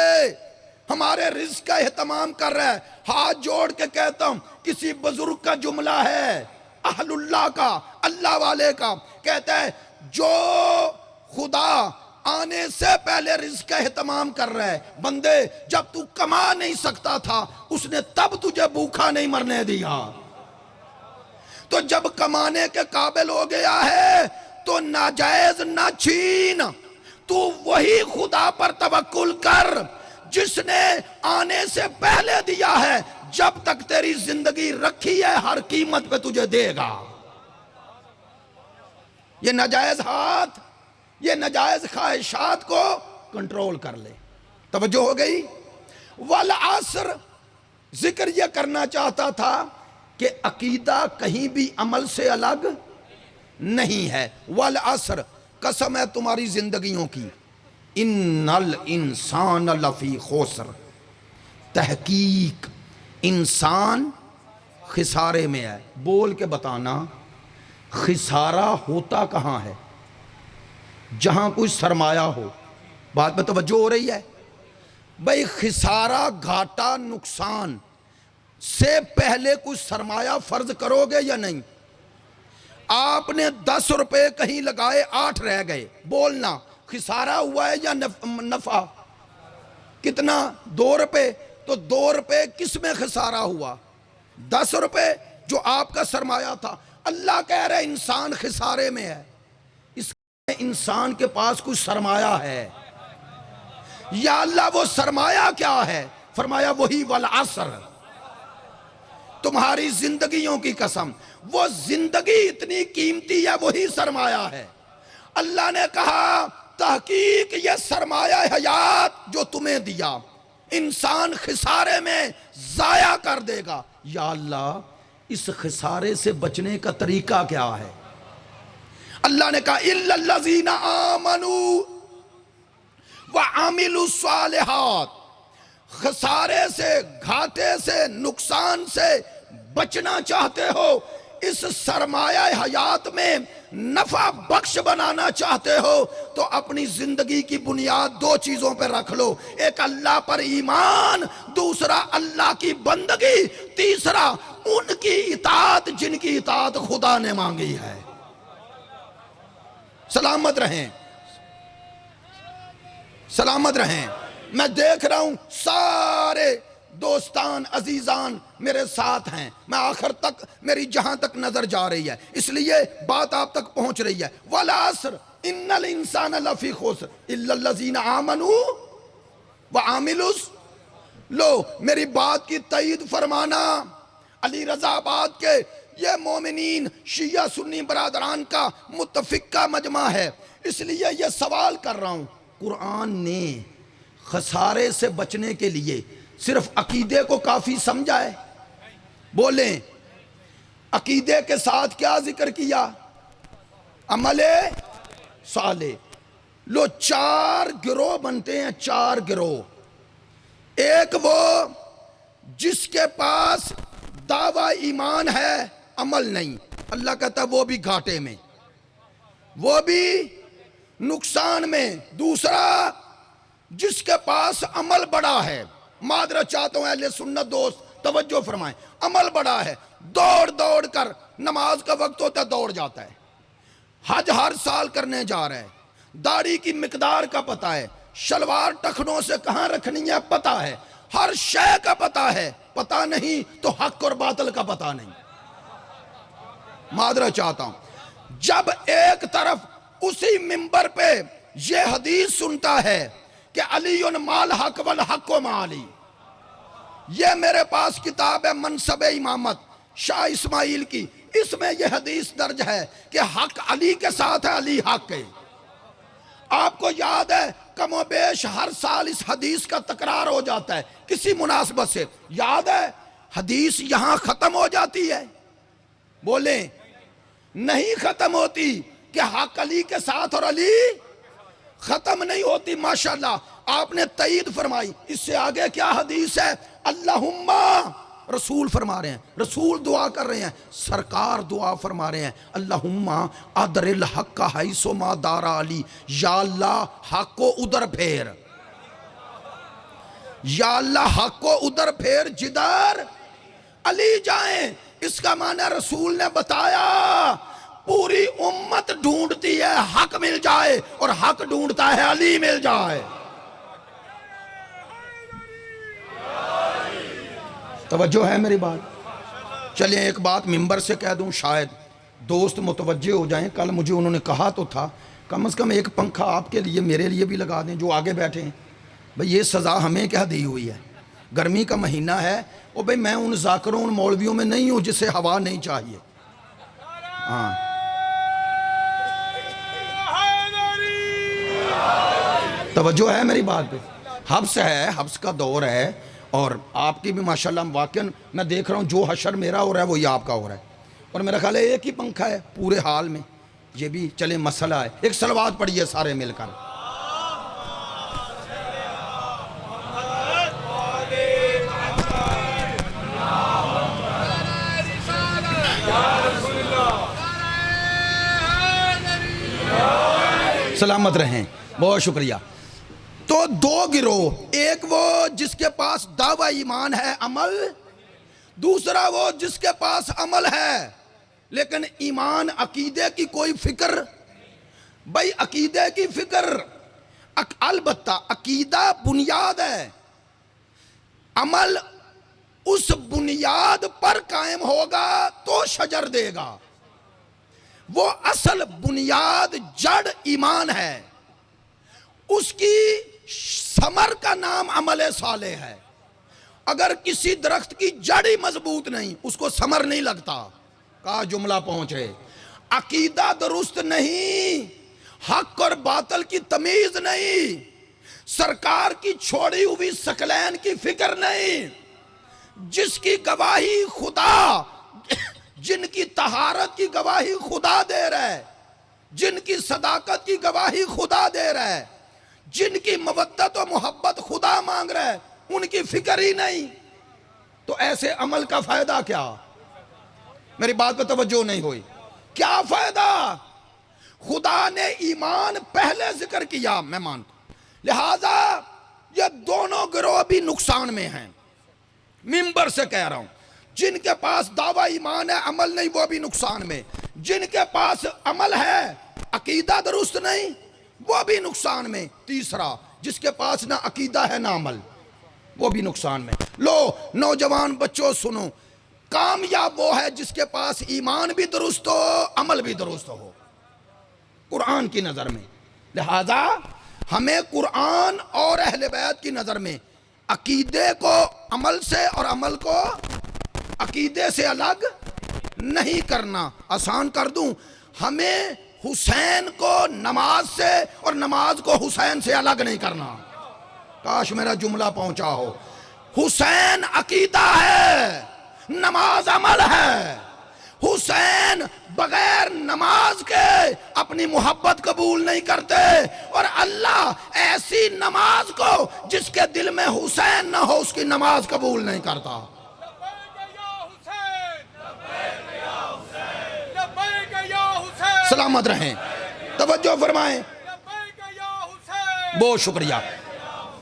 ہمارے رزق کا اہتمام کر رہا ہے۔ ہاتھ جوڑ کے کہتا ہوں، کسی بزرگ کا جملہ ہے، اہل اللہ کا، اللہ والے کا، کہتا ہے جو خدا آنے سے پہلے رزق کا اہتمام کر رہا ہے، بندے جب تو کما نہیں سکتا تھا اس نے تب تجھے بھوکا نہیں مرنے دیا، تو جب کمانے کے قابل ہو گیا ہے تو ناجائز نہ چھین، تو وہی خدا پر توکل کر جس نے آنے سے پہلے دیا ہے، جب تک تیری زندگی رکھی ہے ہر قیمت پہ تجھے دے گا۔ یہ ناجائز ہاتھ، یہ ناجائز خواہشات کو کنٹرول کر لے۔ توجہ ہو گئی؟ والعصر، ذکر یہ کرنا چاہتا تھا کہ عقیدہ کہیں بھی عمل سے الگ نہیں ہے۔ والعصر، قسم ہے تمہاری زندگیوں کی، ان الانسان لفی خسر، تحقیق انسان خسارے میں ہے۔ بول کے بتانا خسارہ ہوتا کہاں ہے؟ جہاں کوئی سرمایہ ہو۔ بات میں توجہ ہو رہی ہے بھائی؟ خسارہ، گھاٹا، نقصان سے پہلے کوئی سرمایہ فرض کرو گے یا نہیں؟ آپ نے 10 روپے کہیں لگائے، 8 رہ گئے، بولنا خسارہ ہوا ہے یا نفع؟ کتنا؟ 2 روپے۔ تو 2 روپے کس میں خسارہ ہوا؟ 10 روپے جو آپ کا سرمایہ تھا۔ اللہ کہہ رہے انسان خسارے میں ہے۔ اس انسان کے پاس کوئی سرمایہ ہے یا اللہ وہ سرمایہ کیا ہے؟ فرمایا وہی والعصر، تمہاری زندگیوں کی قسم، وہ زندگی اتنی قیمتی ہے، وہی سرمایہ ہے۔ اللہ نے کہا تحقیق یہ سرمایہ حیات جو تمہیں دیا انسان خسارے میں ضائع کر دے گا۔ یا اللہ اس خسارے سے بچنے کا طریقہ کیا ہے؟ اللہ نے کہا اِلَّا الَّذِينَ آمَنُوا وَعَمِلُوا الصَّالِحَاتِ، خسارے سے، گھاٹے سے، نقصان سے بچنا چاہتے ہو، اس سرمایہ حیات میں نفع بخش بنانا چاہتے ہو، تو اپنی زندگی کی بنیاد 2 چیزوں پہ رکھ لو، ایک اللہ پر ایمان، دوسرا اللہ کی بندگی، تیسرا ان کی اطاعت جن کی اطاعت خدا نے مانگی ہے۔ سلامت رہیں، سلامت رہیں۔ میں دیکھ رہا ہوں سارے دوستان عزیزان میرے ساتھ ہیں، میں آخر تک میری جہاں تک نظر جا رہی ہے اس لیے بات آپ تک پہنچ رہی ہے۔ والعصر ان الانسان لفی خسر الا الذین آمنوا وعملوا، لو میری بات کی تائید فرمانا۔ علی رضا آباد کے یہ مومنین شیعہ سنی برادران کا متفقہ مجمع ہے، اس لیے یہ سوال کر رہا ہوں، قرآن نے خسارے سے بچنے کے لیے صرف عقیدے کو کافی سمجھا ہے؟ بولیں عقیدے کے ساتھ کیا ذکر کیا؟ عمل صالح۔ لو 4 گروہ بنتے ہیں، 4 گروہ۔ ایک وہ جس کے پاس دعویٰ ایمان ہے عمل نہیں، اللہ کہتا ہے وہ بھی گھاٹے میں، وہ بھی نقصان میں۔ دوسرا جس کے پاس عمل بڑا ہے، معذرت چاہتا ہوں اہل سنت دوست توجہ فرمائیں، عمل بڑا ہے، دوڑ دوڑ کر نماز کا وقت ہوتا ہے دوڑ جاتا ہے، حج ہر سال کرنے جا رہا ہے، داڑھی کی مقدار کا پتہ ہے، شلوار ٹخنوں سے کہاں رکھنی ہے پتہ ہے، ہر شے کا پتہ ہے، پتہ نہیں تو حق اور باطل کا پتہ نہیں۔ معذرت چاہتا ہوں، جب ایک طرف اسی منبر پہ یہ حدیث سنتا ہے کہ علی مال حق والحق مع علی، یہ میرے پاس کتاب ہے منصب امامت شاہ اسماعیل کی، اس میں یہ حدیث درج ہے کہ حق علی کے ساتھ ہے، علی حق ہے۔ آپ کو یاد ہے کم و بیش ہر سال اس حدیث کا تکرار ہو جاتا ہے کسی مناسبت سے، یاد ہے حدیث یہاں ختم ہو جاتی ہے؟ بولیں نہیں ختم ہوتی، کہ حق علی کے ساتھ اور علی ختم نہیں ہوتی۔ ماشاءاللہ آپ نے تائید فرمائی۔ اس سے آگے کیا حدیث ہے؟ اللہم، رسول فرما رہے ہیں، رسول دعا کر رہے ہیں، سرکار دعا فرما رہے ہیں، اللہم ادر الحق حیث ما دار علی، یا اللہ حق کو ادھر پھیر، یا اللہ حق کو ادھر پھیر جدھر علی جائیں۔ اس کا معنی رسول نے بتایا پوری امت ڈھونڈتی ہے حق مل جائے، اور حق ڈھونڈتا ہے علی مل جائے۔ توجہ ہے میری بات؟ چلیں ایک بات ممبر سے کہہ دوں، شاید دوست متوجہ ہو جائیں۔ کل مجھے انہوں نے کہا تو تھا کم از کم ایک پنکھا آپ کے لیے میرے لیے بھی لگا دیں جو آگے بیٹھے ہیں۔ بھئی یہ سزا ہمیں کیا دی ہوئی ہے؟ گرمی کا مہینہ ہے، اور بھئی میں ان ذاکروں ان مولویوں میں نہیں ہوں جسے ہوا نہیں چاہیے۔ ہاں توجہ ہے میری بات پہ؟ حبس ہے، حبس کا دور ہے، اور آپ کی بھی ماشاءاللہ واقعاً میں دیکھ رہا ہوں جو حشر میرا ہو رہا ہے وہی آپ کا ہو رہا ہے، اور میرا خیال ہے ایک ہی پنکھا ہے پورے حال میں، یہ بھی چلے مسئلہ ہے. ایک صلوات پڑھیے سارے مل کر. سلامت رہیں. بہت شکریہ. تو دو گروہ، ایک وہ جس کے پاس دعویٰ ایمان ہے عمل، دوسرا وہ جس کے پاس عمل ہے لیکن ایمان عقیدے کی کوئی فکر. بھائی عقیدے کی فکر، البتہ عقیدہ بنیاد ہے، عمل اس بنیاد پر قائم ہوگا تو شجر دے گا. وہ اصل بنیاد جڑ ایمان ہے، اس کی ثمر کا نام عمل صالح ہے. اگر کسی درخت کی جڑ ہی مضبوط نہیں اس کو ثمر نہیں لگتا. کہا جملہ پہنچے. عقیدہ درست نہیں، حق اور باطل کی تمیز نہیں، سرکار کی چھوڑی ہوئی ثقلین کی فکر نہیں، جس کی گواہی خدا، جن کی طہارت کی گواہی خدا دے رہا ہے، جن کی صداقت کی گواہی خدا دے رہا ہے، جن کی مودت و محبت خدا مانگ رہا ہے، ان کی فکر ہی نہیں. تو ایسے عمل کا فائدہ کیا؟ میری بات پہ توجہ نہیں ہوئی. کیا فائدہ؟ خدا نے ایمان پہلے ذکر کیا، میں مانتا ہوں، لہذا یہ دونوں گروہ بھی نقصان میں ہیں. ممبر سے کہہ رہا ہوں، جن کے پاس دعویٰ ایمان ہے عمل نہیں وہ بھی نقصان میں، جن کے پاس عمل ہے عقیدہ درست نہیں وہ بھی نقصان میں. تیسرا جس کے پاس نہ عقیدہ ہے نہ عمل وہ بھی نقصان میں. لو نوجوان بچوں سنو، کامیاب وہ ہے جس کے پاس ایمان بھی درست ہو عمل بھی درست ہو قرآن کی نظر میں. لہذا ہمیں قرآن اور اہل بیت کی نظر میں عقیدے کو عمل سے اور عمل کو عقیدے سے الگ نہیں کرنا. آسان کر دوں، ہمیں حسین کو نماز سے اور نماز کو حسین سے الگ نہیں کرنا. کاش میرا جملہ پہنچا ہو. حسین عقیدہ ہے، نماز عمل ہے. حسین بغیر نماز کے اپنی محبت قبول نہیں کرتے، اور اللہ ایسی نماز کو جس کے دل میں حسین نہ ہو اس کی نماز قبول نہیں کرتا. سلامت رہیں، توجہ فرمائیں. بہت شکریہ.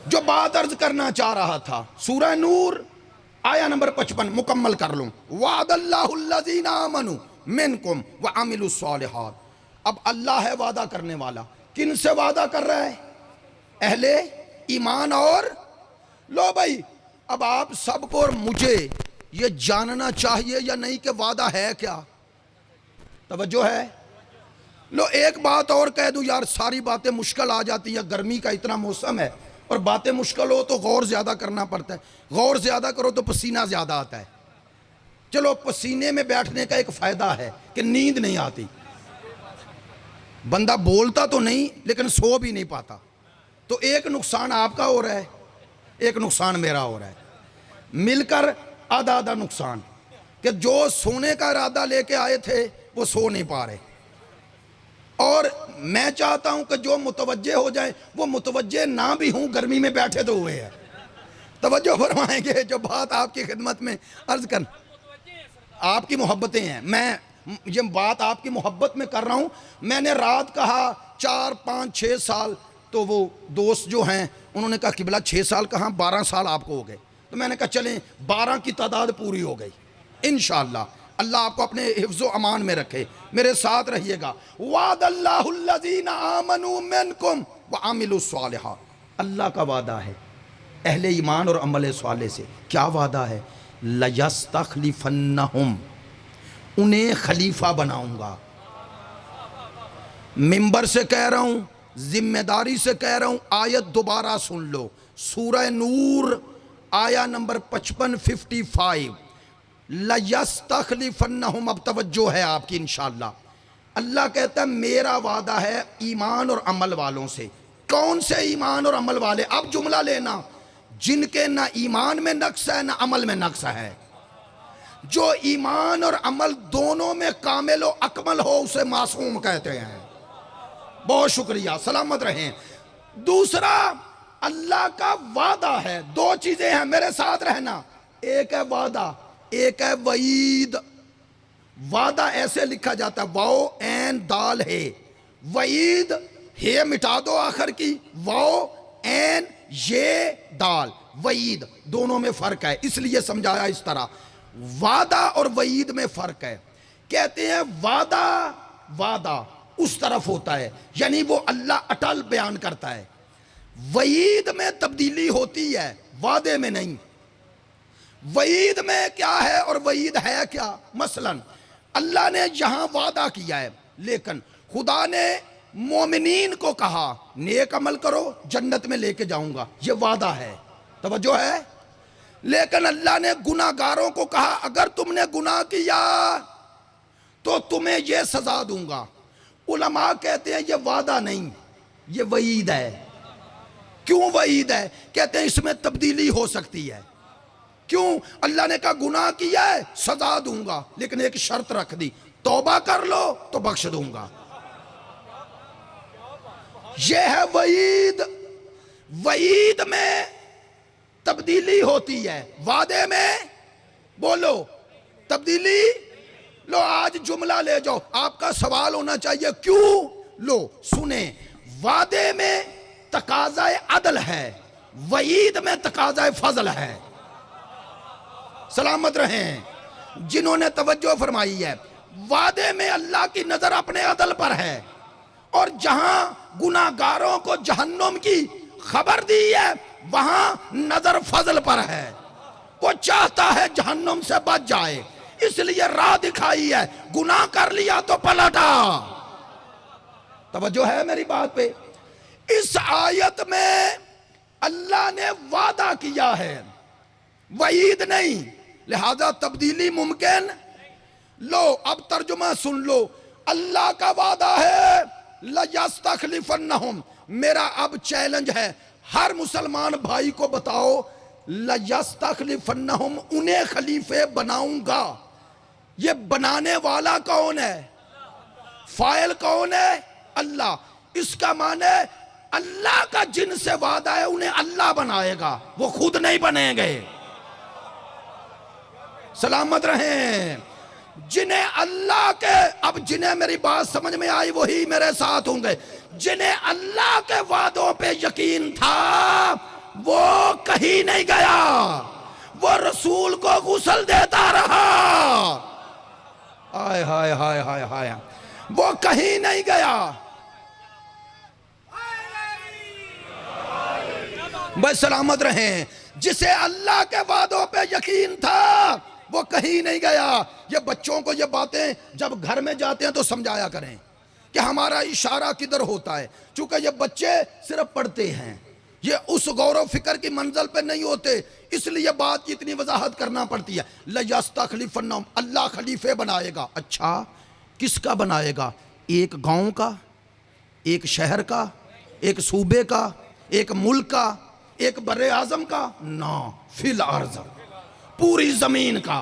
جو بات عرض کرنا چاہ رہا تھا، سورہ نور آیا نمبر 55 مکمل کر لوں. وعد اللہ الذین آمنوا منکم وعملوا الصالحات. اب اللہ ہے وعدہ کرنے والا. کن سے وعدہ کر رہا ہے؟ اہل ایمان. اور لو بھائی، اب آپ سب کو اور مجھے یہ جاننا چاہیے یا نہیں کہ وعدہ ہے کیا. توجہ ہے. لو ایک بات اور کہہ دوں یار، ساری باتیں مشکل آ جاتی ہیں، گرمی کا اتنا موسم ہے اور باتیں مشکل ہو تو غور زیادہ کرنا پڑتا ہے. غور زیادہ کرو تو پسینہ زیادہ آتا ہے. چلو پسینے میں بیٹھنے کا ایک فائدہ ہے کہ نیند نہیں آتی، بندہ بولتا تو نہیں لیکن سو بھی نہیں پاتا. تو ایک نقصان آپ کا ہو رہا ہے، ایک نقصان میرا ہو رہا ہے، مل کر آدھا آدھا نقصان. کہ جو سونے کا ارادہ لے کے آئے تھے وہ سو نہیں پا رہے، اور میں چاہتا ہوں کہ جو متوجہ ہو جائیں وہ متوجہ نہ بھی ہوں، گرمی میں بیٹھے تو ہوئے ہیں. توجہ فرمائیں گے. جو بات آپ کی خدمت میں عرض کر، آپ کی محبتیں ہیں، میں یہ بات آپ کی محبت میں کر رہا ہوں. میں نے رات کہا 4 5 6 سال، تو وہ دوست جو ہیں انہوں نے کہا قبلہ 6 سال کہاں 12 سال آپ کو ہو گئے. تو میں نے کہا چلیں 12 کی تعداد پوری ہو گئی انشاءاللہ. اللہ آپ کو اپنے حفظ و امان میں رکھے. میرے ساتھ رہیے گا. وعد اللہ الذین آمنوا منکم وعملوا الصالحات. اللہ کا وعدہ ہے اہل ایمان اور عمل صالح سے. کیا وعدہ ہے؟ لَيَسْتَخْلِفَنَّهُمْ، انہیں خلیفہ بناؤں گا. ممبر سے کہہ رہا ہوں، ذمہ داری سے کہہ رہا ہوں. آیت دوبارہ سن لو، سورہ نور آیا نمبر 55 لَيَسْتَخْلِفَنَّهُمْ. اب توجہ ہے آپ کی انشاءاللہ. اللہ کہتا ہے میرا وعدہ ہے ایمان اور عمل والوں سے. کون سے ایمان اور عمل والے؟ اب جملہ لینا، جن کے نہ ایمان میں نقص ہے نہ عمل میں نقص ہے. جو ایمان اور عمل دونوں میں کامل و اکمل ہو اسے معصوم کہتے ہیں. بہت شکریہ، سلامت رہیں. دوسرا اللہ کا وعدہ ہے. دو چیزیں ہیں، میرے ساتھ رہنا. ایک ہے وعدہ، ایک ہے وعید. وعدہ ایسے لکھا جاتا ہے، واو این دال ہے. وعید ہے مٹا دو آخر کی، واو این یہ دال. وعید دونوں میں فرق ہے، اس لیے سمجھایا اس طرح. وعدہ اور وعید میں فرق ہے. کہتے ہیں وعدہ اس طرف ہوتا ہے، یعنی وہ اللہ اٹل بیان کرتا ہے. وعید میں تبدیلی ہوتی ہے، وعدے میں نہیں. وعید میں کیا ہے اور وعید ہے کیا؟ مثلا اللہ نے یہاں وعدہ کیا ہے، لیکن خدا نے مومنین کو کہا نیک عمل کرو جنت میں لے کے جاؤں گا، یہ وعدہ ہے. توجہ ہے. لیکن اللہ نے گناہ گاروں کو کہا اگر تم نے گناہ کیا تو تمہیں یہ سزا دوں گا. علماء کہتے ہیں یہ وعدہ نہیں، یہ وعید ہے. کیوں وعید ہے؟ کہتے ہیں اس میں تبدیلی ہو سکتی ہے. کیوں؟ اللہ نے کہا گناہ کیا ہے سزا دوں گا، لیکن ایک شرط رکھ دی، توبہ کر لو تو بخش دوں گا. یہ ہے وعید. وعید میں تبدیلی ہوتی ہے، وعدے میں بولو تبدیلی. لو آج جملہ لے جاؤ، آپ کا سوال ہونا چاہیے کیوں. لو سنیں، وعدے میں تقاضائے عدل ہے، وعید میں تقاضائے فضل ہے. سلامت رہیں. جنہوں نے توجہ فرمائی ہے، وعدے میں اللہ کی نظر اپنے عدل پر ہے، اور جہاں گناہ گاروں کو جہنم کی خبر دی ہے وہاں نظر فضل پر ہے. وہ چاہتا ہے جہنم سے بچ جائے، اس لیے راہ دکھائی ہے. گناہ کر لیا تو پلٹا. توجہ ہے میری بات پہ؟ اس آیت میں اللہ نے وعدہ کیا ہے، وعید نہیں، لہذا تبدیلی ممکن. لو اب ترجمہ سن لو. اللہ کا وعدہ ہے لَيَسْتَخْلِفَنَّهُمْ. میرا اب چیلنج ہے، ہر مسلمان بھائی کو بتاؤ لَيَسْتَخْلِفَنَّهُمْ، انہیں خلیفے بناؤں گا. یہ بنانے والا کون ہے؟ فاعل کون ہے؟ اللہ. اس کا معنی ہے اللہ کا جن سے وعدہ ہے انہیں اللہ بنائے گا، وہ خود نہیں بنیں گے. سلامت رہیں. جنہیں اللہ کے، اب جنہیں میری بات سمجھ میں آئی وہی میرے ساتھ ہوں گے، جنہیں اللہ کے وعدوں پہ یقین تھا وہ کہیں نہیں گیا، وہ رسول کو غسل دیتا رہا. ہائے ہائے ہائے ہائے ہائے، وہ کہیں نہیں گیا. بس سلامت رہیں. جسے اللہ کے وعدوں پہ یقین تھا وہ کہیں نہیں گیا. یہ بچوں کو یہ باتیں جب گھر میں جاتے ہیں تو سمجھایا کریں کہ ہمارا اشارہ کدھر ہوتا ہے. چونکہ یہ بچے صرف پڑھتے ہیں، یہ اس غور و فکر کی منزل پہ نہیں ہوتے، اس لیے بات کی اتنی وضاحت کرنا پڑتی ہے. لَيَسْتَخْلِفَنَّهُمْ، اللہ خلیفے بنائے گا. اچھا کس کا بنائے گا؟ ایک گاؤں کا، ایک شہر کا، ایک صوبے کا، ایک ملک کا، ایک بر اعظم کا؟ نا، فی الارض، پوری زمین کا.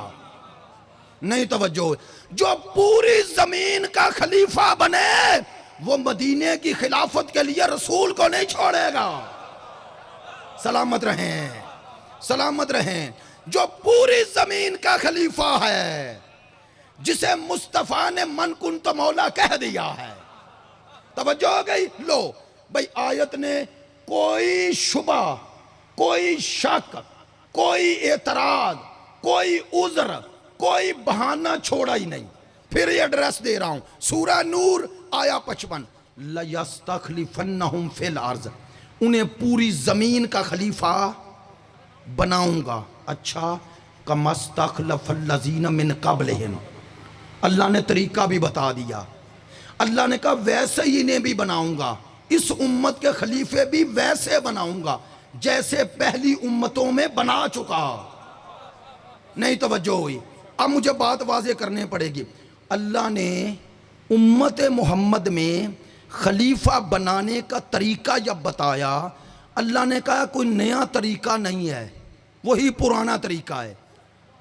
نہیں توجہ. جو پوری زمین کا خلیفہ بنے وہ مدینے کی خلافت کے لیے رسول کو نہیں چھوڑے گا. سلامت رہیں. سلامت رہیں. جو پوری زمین کا خلیفہ ہے، جسے مصطفیٰ نے من کنت مولا کہہ دیا ہے. توجہ ہو گئی؟ لو بھئی آیت نے کوئی شبہ، کوئی شک، کوئی اعتراض، کوئی عذر، کوئی بہانہ چھوڑا ہی نہیں. پھر یہ ایڈریس دے رہا ہوں، سورہ نور آیا 55. لَيَسْتَخْلِفَنَّهُمْ فِي الْأَرْضِ، انہیں پوری زمین کا خلیفہ بناؤں گا. اچھا كَمَا اسْتَخْلَفَ الَّذِينَ مِن قَبْلِهِمْ، اللہ نے طریقہ بھی بتا دیا. اللہ نے کہا ویسے ہی انہیں بھی بناؤں گا، اس امت کے خلیفے بھی ویسے بناؤں گا جیسے پہلی امتوں میں بنا چکا. نہیں توجہ ہوئی؟ اب مجھے بات واضح کرنے پڑے گی. اللہ نے امت محمد میں خلیفہ بنانے کا طریقہ جب بتایا، اللہ نے کہا کوئی نیا طریقہ نہیں ہے، وہی پرانا طریقہ ہے.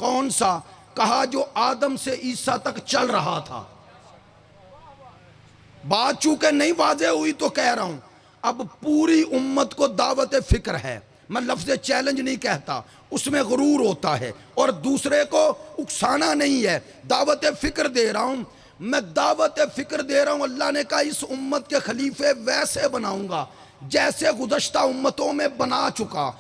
کون سا؟ کہا جو آدم سے عیسیٰ تک چل رہا تھا. بات چونکہ نہیں واضح ہوئی تو کہہ رہا ہوں. اب پوری امت کو دعوت فکر ہے. میں لفظ چیلنج نہیں کہتا, اس میں غرور ہوتا ہے اور دوسرے کو اکسانا نہیں ہے. دعوت فکر دے رہا ہوں, میں دعوت فکر دے رہا ہوں. اللہ نے کہا اس امت کے خلیفے ویسے بناؤں گا جیسے گزشتہ امتوں میں بنا چکا.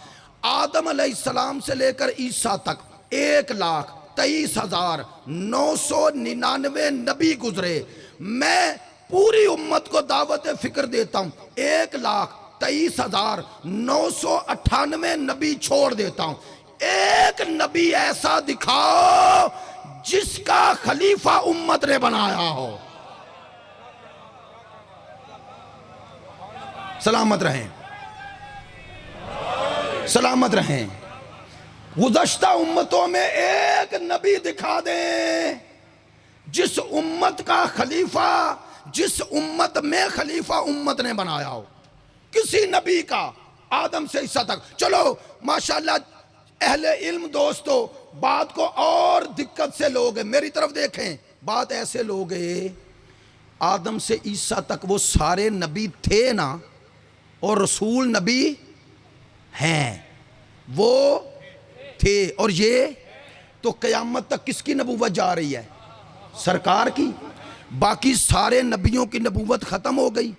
آدم علیہ السلام سے لے کر عیسیٰ تک 1,23,999 نبی گزرے. میں پوری امت کو دعوت فکر دیتا ہوں. 1,23,998 نبی چھوڑ دیتا ہوں. ایک نبی ایسا دکھاؤ جس کا خلیفہ امت نے بنایا ہو. سلامت رہیں, سلامت رہیں. گزشتہ امتوں میں ایک نبی دکھا دیں جس امت کا خلیفہ, جس امت میں خلیفہ امت نے بنایا ہو. کسی نبی کا آدم سے عیسیٰ تک. چلو ماشاءاللہ اہل علم دوستو, بات کو اور دقت سے لوگ میری طرف دیکھیں. بات ایسے لوگ آدم سے عیسیٰ تک وہ سارے نبی تھے نا, اور رسول نبی ہیں, وہ تھے. اور یہ تو قیامت تک کس کی نبوت جا رہی ہے؟ سرکار کی. باقی سارے نبیوں کی نبوت ختم ہو گئی.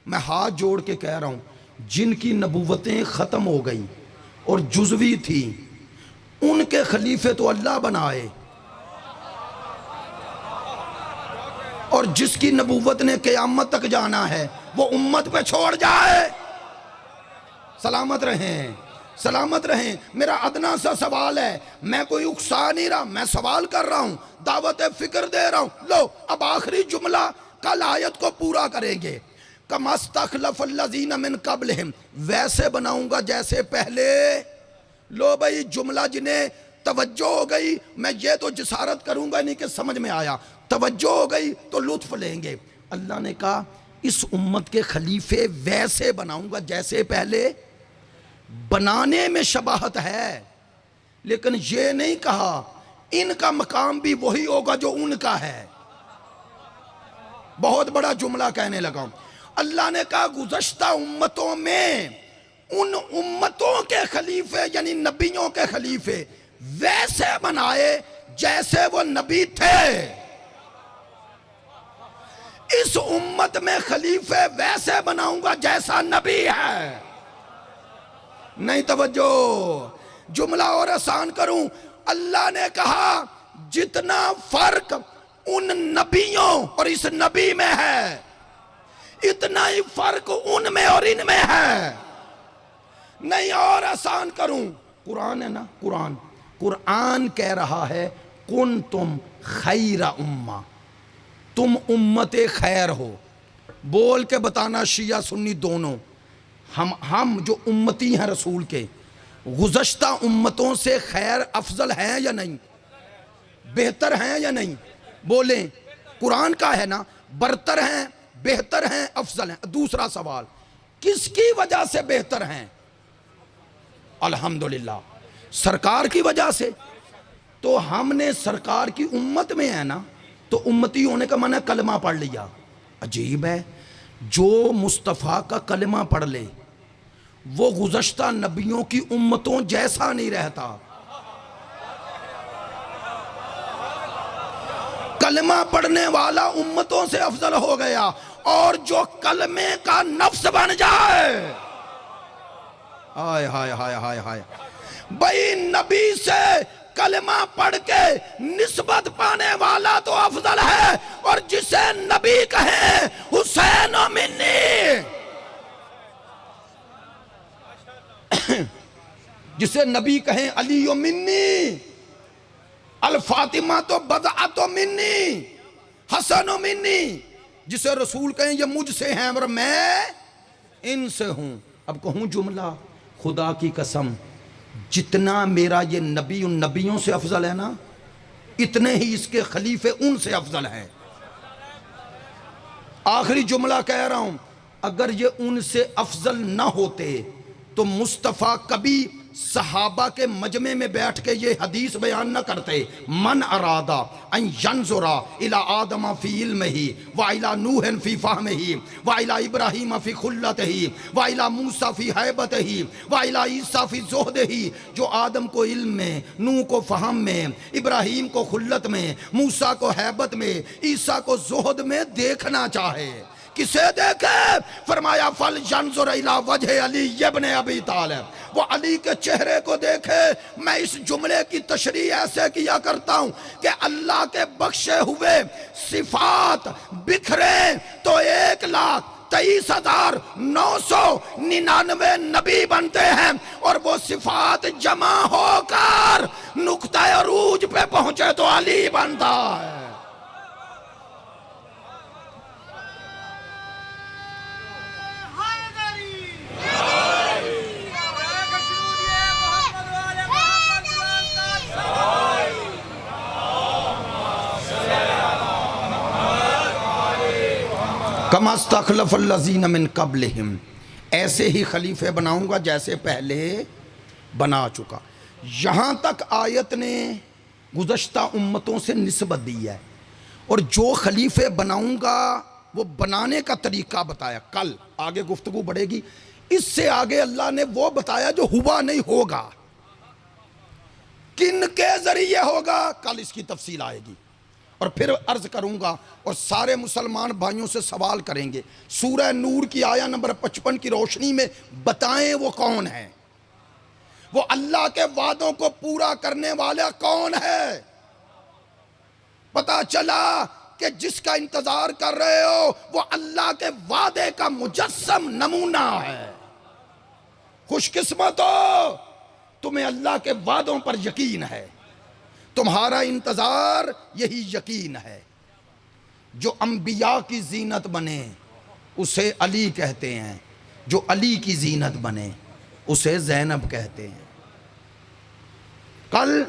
میں ہاتھ جوڑ کے کہہ رہا ہوں, جن کی نبوتیں ختم ہو گئیں اور جزوی تھیں, ان کے خلیفے تو اللہ بنائے, اور جس کی نبوت نے قیامت تک جانا ہے وہ امت پہ چھوڑ جائے. سلامت رہیں, سلامت رہیں. میرا ادنا سا سوال ہے, میں کوئی اکسا نہیں رہا, میں سوال کر رہا ہوں, دعوت فکر دے رہا ہوں. لو اب آخری جملہ کل آیت کو پورا کریں گے. کما استخلف الذین من قبلہم, ویسے بناؤں گا جیسے پہلے. لو بھائی جملہ جنہیں توجہ ہو گئی, میں یہ تو جسارت کروں گا نہیں کہ سمجھ میں آیا, توجہ ہو گئی تو لطف لیں گے. اللہ نے کہا اس امت کے خلیفے ویسے بناؤں گا جیسے پہلے. بنانے میں شباہت ہے, لیکن یہ نہیں کہا ان کا مقام بھی وہی ہوگا جو ان کا ہے. بہت بڑا جملہ کہنے لگا ہوں. اللہ نے کہا گزشتہ امتوں میں ان امتوں کے خلیفے یعنی نبیوں کے خلیفے ویسے بنائے جیسے وہ نبی تھے. اس امت میں خلیفے ویسے بناؤں گا جیسا نبی ہے. نہیں توجہ, جملہ اور آسان کروں. اللہ نے کہا جتنا فرق ان نبیوں اور اس نبی میں ہے, اتنا ہی فرق ان میں اور ان میں ہے. نہیں اور آسان کروں, قرآن ہے نا, قرآن کہہ رہا ہے کنتم خیر امہ, تم امت خیر ہو. بول کے بتانا شیعہ سنی دونوں, ہم جو امتی ہیں رسول کے, گزشتہ امتوں سے خیر افضل ہیں یا نہیں, بہتر ہیں یا نہیں؟ بولیں. قرآن کا ہے نا, برتر ہیں, بہتر ہیں, افضل ہیں. دوسرا سوال, کس کی وجہ سے بہتر ہیں؟ الحمدللہ سرکار کی وجہ سے. تو ہم نے سرکار کی امت میں ہے نا, تو امتی ہونے کا معنی کلمہ پڑھ لیا. عجیب ہے, جو مصطفیٰ کا کلمہ پڑھ لے وہ گزشتہ نبیوں کی امتوں جیسا نہیں رہتا. کلمہ پڑھنے والا امتوں سے افضل ہو گیا, اور جو کلمے کا نفس بن جائے, ہائے ہائے ہائے ہائے ہائے, بھئی نبی سے کلمہ پڑھ کے نسبت پانے والا تو افضل ہے, اور جسے نبی کہیں حسین و منی, جسے نبی کہیں علی و منی, الفاطمہ تو بضعت و منی, حسن و منی, جسے رسول کہیں یہ مجھ سے ہیں اور میں ان سے ہوں. اب کہوں جملہ, خدا کی قسم جتنا میرا یہ نبی ان نبیوں سے افضل ہے نا, اتنے ہی اس کے خلیفے ان سے افضل ہیں. آخری جملہ کہہ رہا ہوں, اگر یہ ان سے افضل نہ ہوتے تو مصطفیٰ کبھی صحابہ کے مجمع میں بیٹھ کے یہ حدیث بیان نہ کرتے، من ارادہ ان ینظرا الی آدم فی علمہ والی نوح فی فہمہ والی ابراہیم فی خلتہ والی موسیٰ فی حیبتہ والی عیسیٰ فی زہدہ، جو آدم کو علم میں، نوح کو فہم میں، ابراہیم کو خلت میں، موسیٰ کو حیبت میں، عیسیٰ کو زہد میں دیکھنا چاہے، کسے دیکھے؟ فرمایا فَلْيَنْظُرْ إِلَىٰ وَجْهِ عَلِيِّ ابْنِ أَبِي طالب، وہ علی کے چہرے کو دیکھے۔ میں اس جملے کی تشریح ایسے کیا کرتا ہوں کہ اللہ کے بخشے ہوئے صفات بکھریں تو 1,23,999 نبی بنتے ہیں، اور وہ صفات جمع ہو کر نقطہ عروج پہ پہنچے تو علی بنتا ہے۔ کما استخلف الذین من قبلہم، ایسے ہی خلیفے بناؤں گا جیسے پہلے بنا چکا۔ یہاں تک آیت نے گزشتہ امتوں سے نسبت دی ہے، اور جو خلیفے بناؤں گا وہ بنانے کا طریقہ بتایا۔ کل آگے گفتگو بڑھے گی، اس سے آگے اللہ نے وہ بتایا جو ہوا نہیں ہوگا، کن کے ذریعے ہوگا، کل اس کی تفصیل آئے گی۔ اور پھر عرض کروں گا اور سارے مسلمان بھائیوں سے سوال کریں گے، سورہ نور کی آیہ نمبر 55 کی روشنی میں بتائیں وہ کون ہے، وہ اللہ کے وعدوں کو پورا کرنے والا کون ہے؟ پتہ چلا کہ جس کا انتظار کر رہے ہو وہ اللہ کے وعدے کا مجسم نمونہ ہے۔ خوش قسمت ہو، تمہیں اللہ کے وعدوں پر یقین ہے، تمہارا انتظار یہی یقین ہے۔ جو انبیاء کی زینت بنے اسے علی کہتے ہیں، جو علی کی زینت بنے اسے زینب کہتے ہیں۔ کل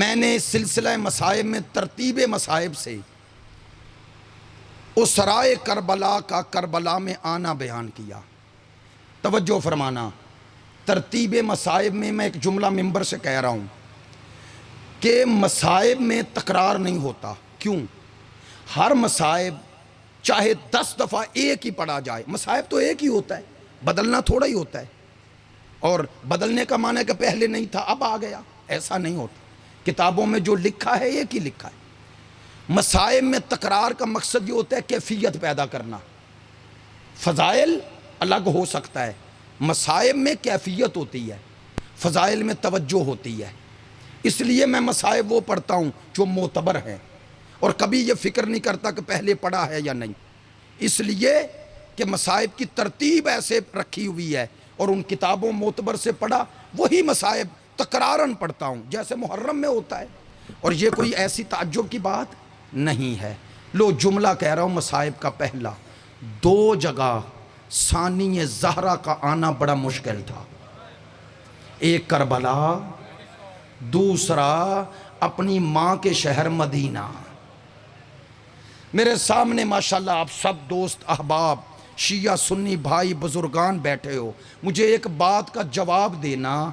میں نے سلسلہ مصائب میں ترتیب مصائب سے اسرائے کربلا کا کربلا میں آنا بیان کیا۔ توجہ فرمانا، ترتیب مصائب میں میں ایک جملہ ممبر سے کہہ رہا ہوں کہ مصائب میں تکرار نہیں ہوتا۔ کیوں؟ ہر مصائب چاہے 10 دفعہ ایک ہی پڑھا جائے، مصائب تو ایک ہی ہوتا ہے، بدلنا تھوڑا ہی ہوتا ہے، اور بدلنے کا معنی ہے کہ پہلے نہیں تھا اب آ گیا، ایسا نہیں ہوتا۔ کتابوں میں جو لکھا ہے ایک ہی لکھا ہے۔ مصائب میں تکرار کا مقصد یہ ہوتا ہے کیفیت پیدا کرنا۔ فضائل الگ ہو سکتا ہے، مصائب میں کیفیت ہوتی ہے، فضائل میں توجہ ہوتی ہے۔ اس لیے میں مصائب وہ پڑھتا ہوں جو معتبر ہیں، اور کبھی یہ فکر نہیں کرتا کہ پہلے پڑھا ہے یا نہیں، اس لیے کہ مصائب کی ترتیب ایسے رکھی ہوئی ہے، اور ان کتابوں معتبر سے پڑھا وہی مصائب تکرارن پڑھتا ہوں جیسے محرم میں ہوتا ہے، اور یہ کوئی ایسی تعجب کی بات نہیں ہے۔ لو جملہ کہہ رہا ہوں مصائب کا پہلا، 2 جگہ ثانی زہرا کا آنا بڑا مشکل تھا، ایک کربلا، دوسرا اپنی ماں کے شہر مدینہ۔ میرے سامنے ماشاءاللہ آپ سب دوست احباب شیعہ سنی بھائی بزرگان بیٹھے ہو، مجھے ایک بات کا جواب دینا،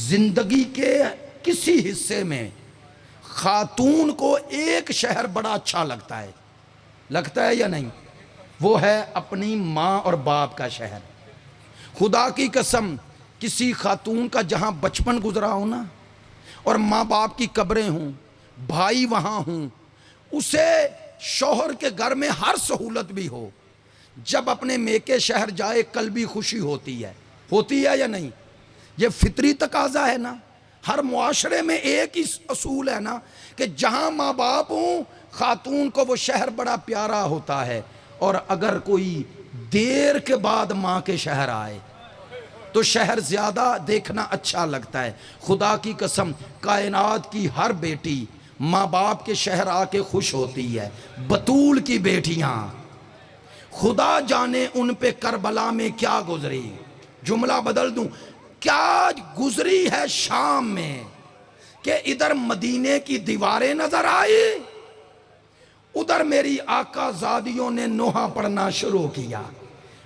زندگی کے کسی حصے میں خاتون کو ایک شہر بڑا اچھا لگتا ہے یا نہیں؟ وہ ہے اپنی ماں اور باپ کا شہر۔ خدا کی قسم، کسی خاتون کا جہاں بچپن گزرا ہو نا، اور ماں باپ کی قبریں ہوں، بھائی وہاں ہوں، اسے شوہر کے گھر میں ہر سہولت بھی ہو، جب اپنے میکے شہر جائے قلبی خوشی ہوتی ہے یا نہیں؟ یہ فطری تقاضا ہے نا، ہر معاشرے میں ایک ہی اصول ہے نا کہ جہاں ماں باپ ہوں خاتون کو وہ شہر بڑا پیارا ہوتا ہے، اور اگر کوئی دیر کے بعد ماں کے شہر آئے تو شہر زیادہ دیکھنا اچھا لگتا ہے۔ خدا کی قسم، کائنات کی ہر بیٹی ماں باپ کے شہر آ کے خوش ہوتی ہے۔ بطول کی بیٹیاں، خدا جانے ان پہ کربلا میں کیا گزری، جملہ بدل دوں، کیا گزری ہے شام میں کہ ادھر مدینے کی دیواریں نظر آئی، ادھر میری آقا زادیوں نے نوحہ پڑھنا شروع کیا۔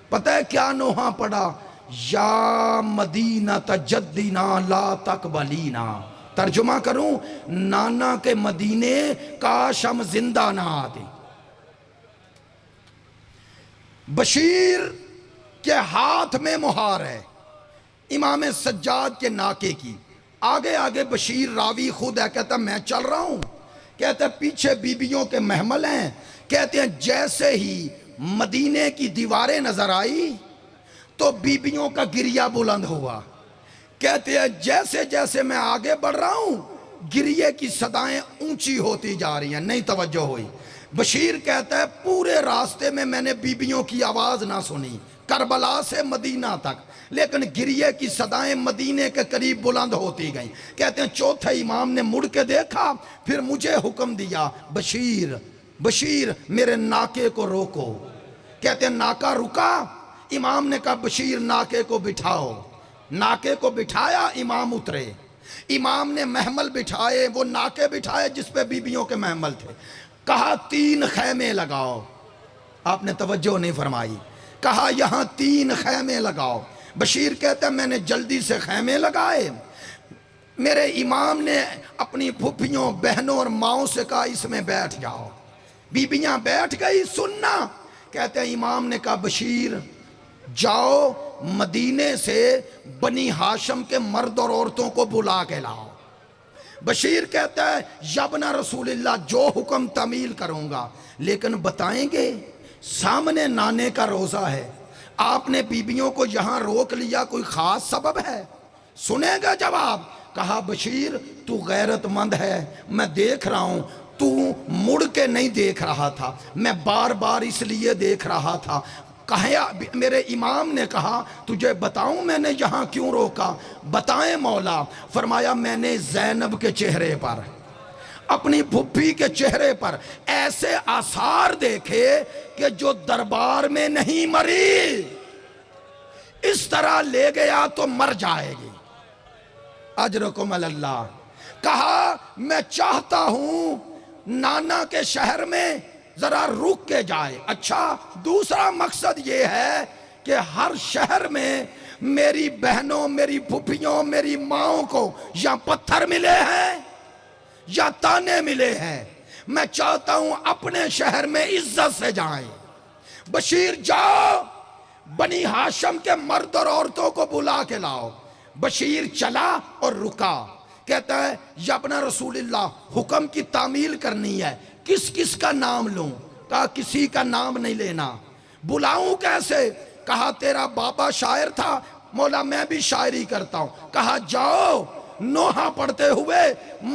پتہ ہے کیا نوحہ پڑھا؟ یا مدینہ تجدینا لا تقبلینا، ترجمہ کروں، نانا کے مدینے کاش ہم زندہ نہ آتے۔ بشیر کے ہاتھ میں مہار ہے امام سجاد کے ناکے کی، آگے آگے بشیر راوی خود ہے، کہتا میں چل رہا ہوں، کہتا پیچھے بیبیوں کے محمل ہیں، کہتے ہیں جیسے ہی مدینے کی دیواریں نظر آئی تو بیبیوں کا گریہ بلند ہوا، کہتے ہیں جیسے جیسے میں آگے بڑھ رہا ہوں گریے کی صدائیں اونچی ہوتی جا رہی ہیں، نہیں توجہ ہوئی۔ بشیر کہتا ہے پورے راستے میں میں نے بیبیوں کی آواز نہ سنی کربلا سے مدینہ تک، لیکن گریے کی صدائیں مدینے کے قریب بلند ہوتی گئیں۔ کہتے ہیں چوتھے امام نے مڑ کے دیکھا، پھر مجھے حکم دیا بشیر بشیر میرے ناکے کو روکو۔ کہتے ہیں ناکا رکا، امام نے کہا بشیر ناکے کو بٹھاؤ، ناکے کو بٹھایا، امام اترے، امام نے محمل بٹھائے، وہ ناکے بٹھائے جس پہ بیبیوں کے محمل تھے، کہا 3 خیمے لگاؤ، آپ نے توجہ نہیں فرمائی، کہا یہاں 3 خیمے لگاؤ۔ بشیر کہتا ہے میں نے جلدی سے خیمے لگائے، میرے امام نے اپنی پھوپھیوں بہنوں اور ماؤں سے کہا اس میں بیٹھ جاؤ، بیبیاں بیٹھ گئی سننا۔ کہتے ہیں امام نے کہا بشیر جاؤ مدینے سے بنی ہاشم کے مرد اور عورتوں کو بلا کے لاؤ۔ بشیر کہتا ہے یابنا رسول اللہ جو حکم تعمیل کروں گا، لیکن بتائیں گے سامنے نانے کا روزہ ہے، آپ نے بیبیوں کو یہاں روک لیا، کوئی خاص سبب ہے؟ سنے گا جواب؟ کہا بشیر تو غیرت مند ہے، میں دیکھ رہا ہوں تو مڑ کے نہیں دیکھ رہا تھا، میں بار بار اس لیے دیکھ رہا تھا۔ کہا میرے امام نے کہا تجھے بتاؤں میں نے یہاں کیوں روکا؟ بتائیں مولا۔ فرمایا میں نے زینب کے چہرے پر، اپنی پھپھی کے چہرے پر ایسے آثار دیکھے کہ جو دربار میں نہیں مری، اس طرح لے گیا تو مر جائے گی، اجرکم اللہ۔ کہا میں چاہتا ہوں نانا کے شہر میں ذرا رک کے جائے۔ اچھا دوسرا مقصد یہ ہے کہ ہر شہر میں میری بہنوں، میری پھوپھیوں، میری ماؤں کو یا پتھر ملے ہیں یا تانے ملے ہیں، میں چاہتا ہوں اپنے شہر میں عزت سے جائیں۔ بشیر جاؤ بنی ہاشم کے مرد اور عورتوں کو بلا کے لاؤ۔ بشیر چلا اور رکا، کہتا ہے یابنا رسول اللہ حکم کی تعمیل کرنی ہے، کس کس کا نام لوں؟ کہا کسی کا نام نہیں لینا۔ بلاؤں کیسے؟ کہا تیرا بابا شاعر تھا، مولا میں بھی شاعری کرتا ہوں۔ کہا جاؤ نوحہ پڑھتے ہوئے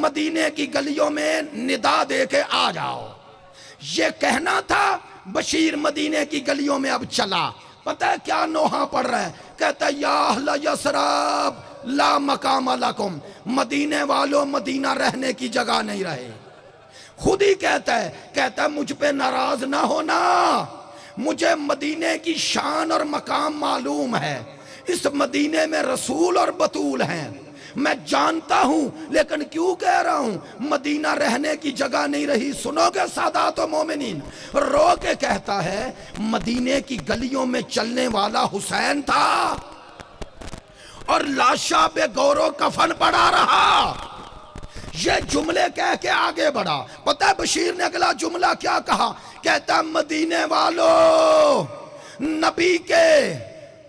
مدینے کی گلیوں میں ندا دے کے آ جاؤ۔ یہ کہنا تھا، بشیر مدینے کی گلیوں میں اب چلا، پتہ ہے کیا نوحہ پڑھ رہا ہے؟ کہتا ہے یا اہل یثرب لا مقام لکم، مدینے والوں مدینہ رہنے کی جگہ نہیں رہے۔ خود ہی کہتا ہے مجھ پہ ناراض نہ ہونا، مجھے مدینے کی شان اور مقام معلوم ہے، اس مدینے میں رسول اور بطول ہیں، میں جانتا ہوں، لیکن کیوں کہہ رہا ہوں مدینہ رہنے کی جگہ نہیں رہی؟ سنو گے سادات و مومنین، رو کے کہتا ہے مدینے کی گلیوں میں چلنے والا حسین تھا اور لاشا پہ گورو کفن پڑا رہا۔ یہ جملے کہہ کے آگے بڑھا، پتہ ہے بشیر نے اگلا جملہ کیا کہا؟ کہتا ہے مدینے والو نبی کے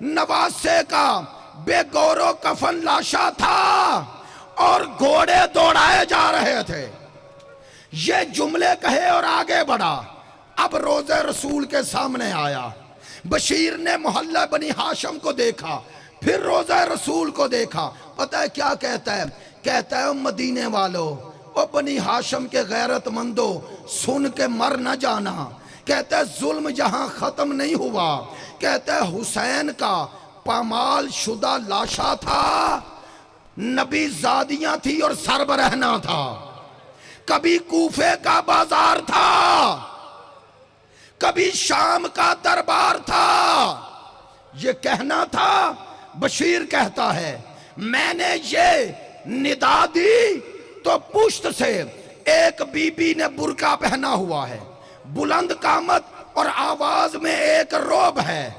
نواسے کا بے گورو کفن لاشا تھا اور گھوڑے دوڑائے جا رہے تھے۔ یہ جملے کہے اور آگے بڑھا۔ اب روضہ رسول کے سامنے آیا، بشیر نے محلہ بنی ہاشم کو دیکھا، پھر روضہ رسول کو دیکھا، پتہ ہے کیا کہتا ہے؟ کہتا ہے مدینے والو، او بنی ہاشم کے غیرت مندو، سن کے مر نہ جانا، کہتا ہے ظلم یہاں ختم نہیں ہوا، کہتا ہے حسین کا پامال شدہ لاشا تھا، نبی زادیاں تھی اور سرب رہنا تھا، کبھی کوفے کا بازار تھا، کبھی شام کا دربار تھا۔ یہ کہنا تھا، بشیر کہتا ہے میں نے یہ ندا دی تو پشت سے ایک بی بی نے برقع پہنا ہوا ہے، بلند قامت اور آواز میں ایک روب ہے،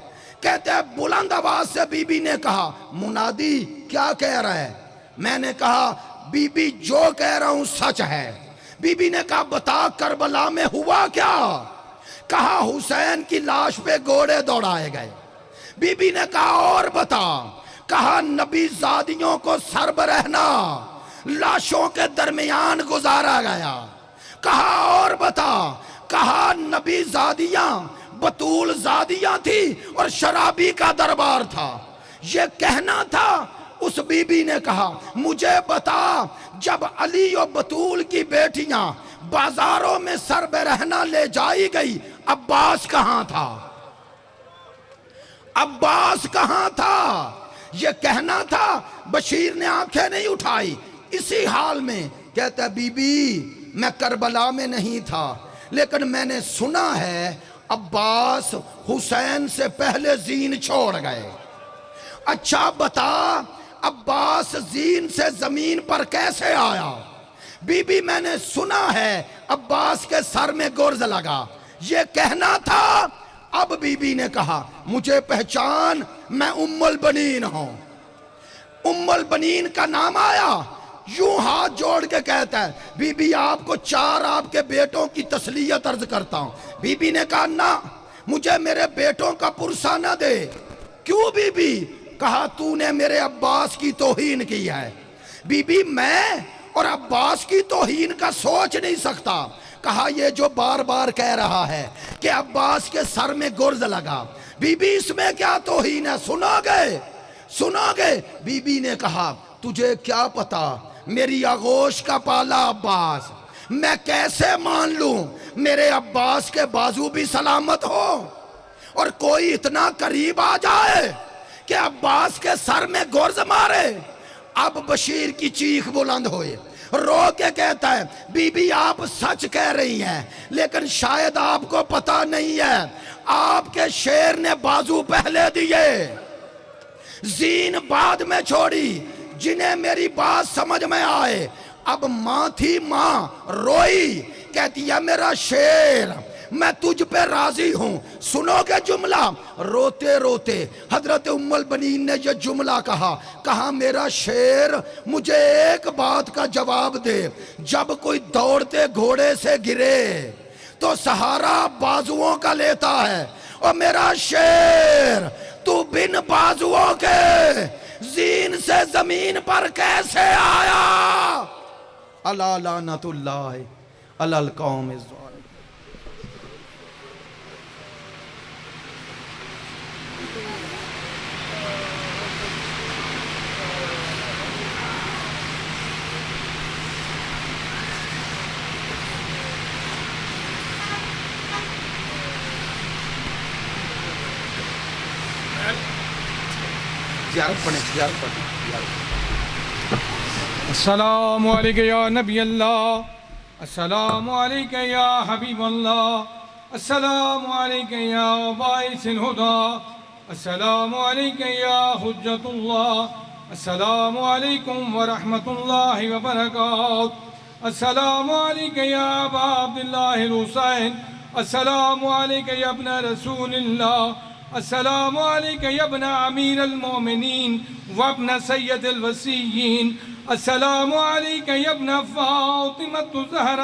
کہتے ہیں بلند آواز سے بی بی نے کہا منادی کیا کہہ رہا ہے؟ میں نے کہا بی بی جو کہہ رہا ہوں سچ ہے۔ بی بی نے کہا بتا کربلا میں ہوا کیا؟ کہا حسین کی لاش پہ گھوڑے دوڑائے گئے۔ بی بی نے کہا اور بتا۔ کہا نبی زادیوں کو سرب رہنا لاشوں کے درمیان گزارا گیا۔ کہا اور بتا۔ کہا نبی زادیاں بطول زادیاں تھی اور شرابی کا دربار تھا۔ یہ کہنا تھا۔ اس بی بی نے کہا مجھے بتا جب علی و بطول کی بیٹیاں بازاروں میں سرب رہنا لے جائی گئی عباس کہاں تھا؟ عباس کہاں تھا؟ یہ کہنا تھا۔ بشیر نے آنکھیں نہیں اٹھائی۔ اسی حال میں کہتا ہے بی بی میں کربلا میں نہیں تھا لیکن میں نے سنا ہے عباس حسین سے پہلے زین چھوڑ گئے۔ اچھا بتا عباس زین سے زمین پر کیسے آیا؟ بی بی میں نے سنا ہے عباس کے سر میں گرز لگا۔ یہ کہنا تھا۔ اب بی بی نے کہا مجھے پہچان میں ام البنین ہوں۔ ام البنین کا نام آیا۔ یوں ہاتھ جوڑ کے کہتا ہے بی بی آپ کو 4 آپ کے بیٹوں کی تسلیت عرض کرتا ہوں۔ بی بی نے کہا نہ مجھے میرے بیٹوں کا پرسہ نہ دے۔ کیوں بی بی؟ کہا تو نے میرے عباس کی توہین کی ہے۔ بی بی میں اور عباس کی توہین کا سوچ نہیں سکتا۔ کہا یہ جو بار بار کہہ رہا ہے کہ عباس کے سر میں گرز لگا، بی بی اس میں کیا توہین ہے؟ سنا گئے سنا گئے۔ بی بی نے کہا تجھے کیا پتا میری آغوش کا پالا عباس، میں کیسے مان لوں میرے عباس کے بازو بھی سلامت ہو اور کوئی اتنا قریب آ جائے کہ عباس کے سر میں گرز مارے۔ اب بشیر کی چیخ بلند ہوئے، رو کے کہتا ہے بی بی آپ سچ کہہ رہی ہیں لیکن شاید آپ کو پتا نہیں ہے آپ کے شیر نے بازو پہلے دیے، زین بعد میں چھوڑی۔ جنہیں میری بات سمجھ میں آئے اب ماں تھی، ماں روئی کہتی ہے میرا شیر میں تجھ پہ راضی ہوں۔ سنو گے جملہ؟ روتے روتے حضرت ام البنین نے یہ جملہ کہا میرا شیر مجھے ایک بات کا جواب دے، جب کوئی دوڑتے گھوڑے سے گرے تو سہارا بازوؤں کا لیتا ہے، اور میرا شیر تو بن بازوؤں کے زین سے زمین پر کیسے آیا؟ الا لعنت اللہ علی القوم الظالمین۔ زیارت پڑھیں۔ السلام علیکم یا نبی اللہ، السلام علیکم یا حبیب اللہ، السلام علیکم یا باعث الہدی، السلام علیکم یا حجت اللہ، السلام علیکم ورحمۃ اللہ وبرکاتہ، السلام علیکم یا ابا عبداللہ الحسین، السلام علیکم یا ابن رسول اللہ، السلام علیکم یا ابن امیر المومنین وابن سید الوصیین، السلام علیکم یا ابن فاطمہ الزہرا۔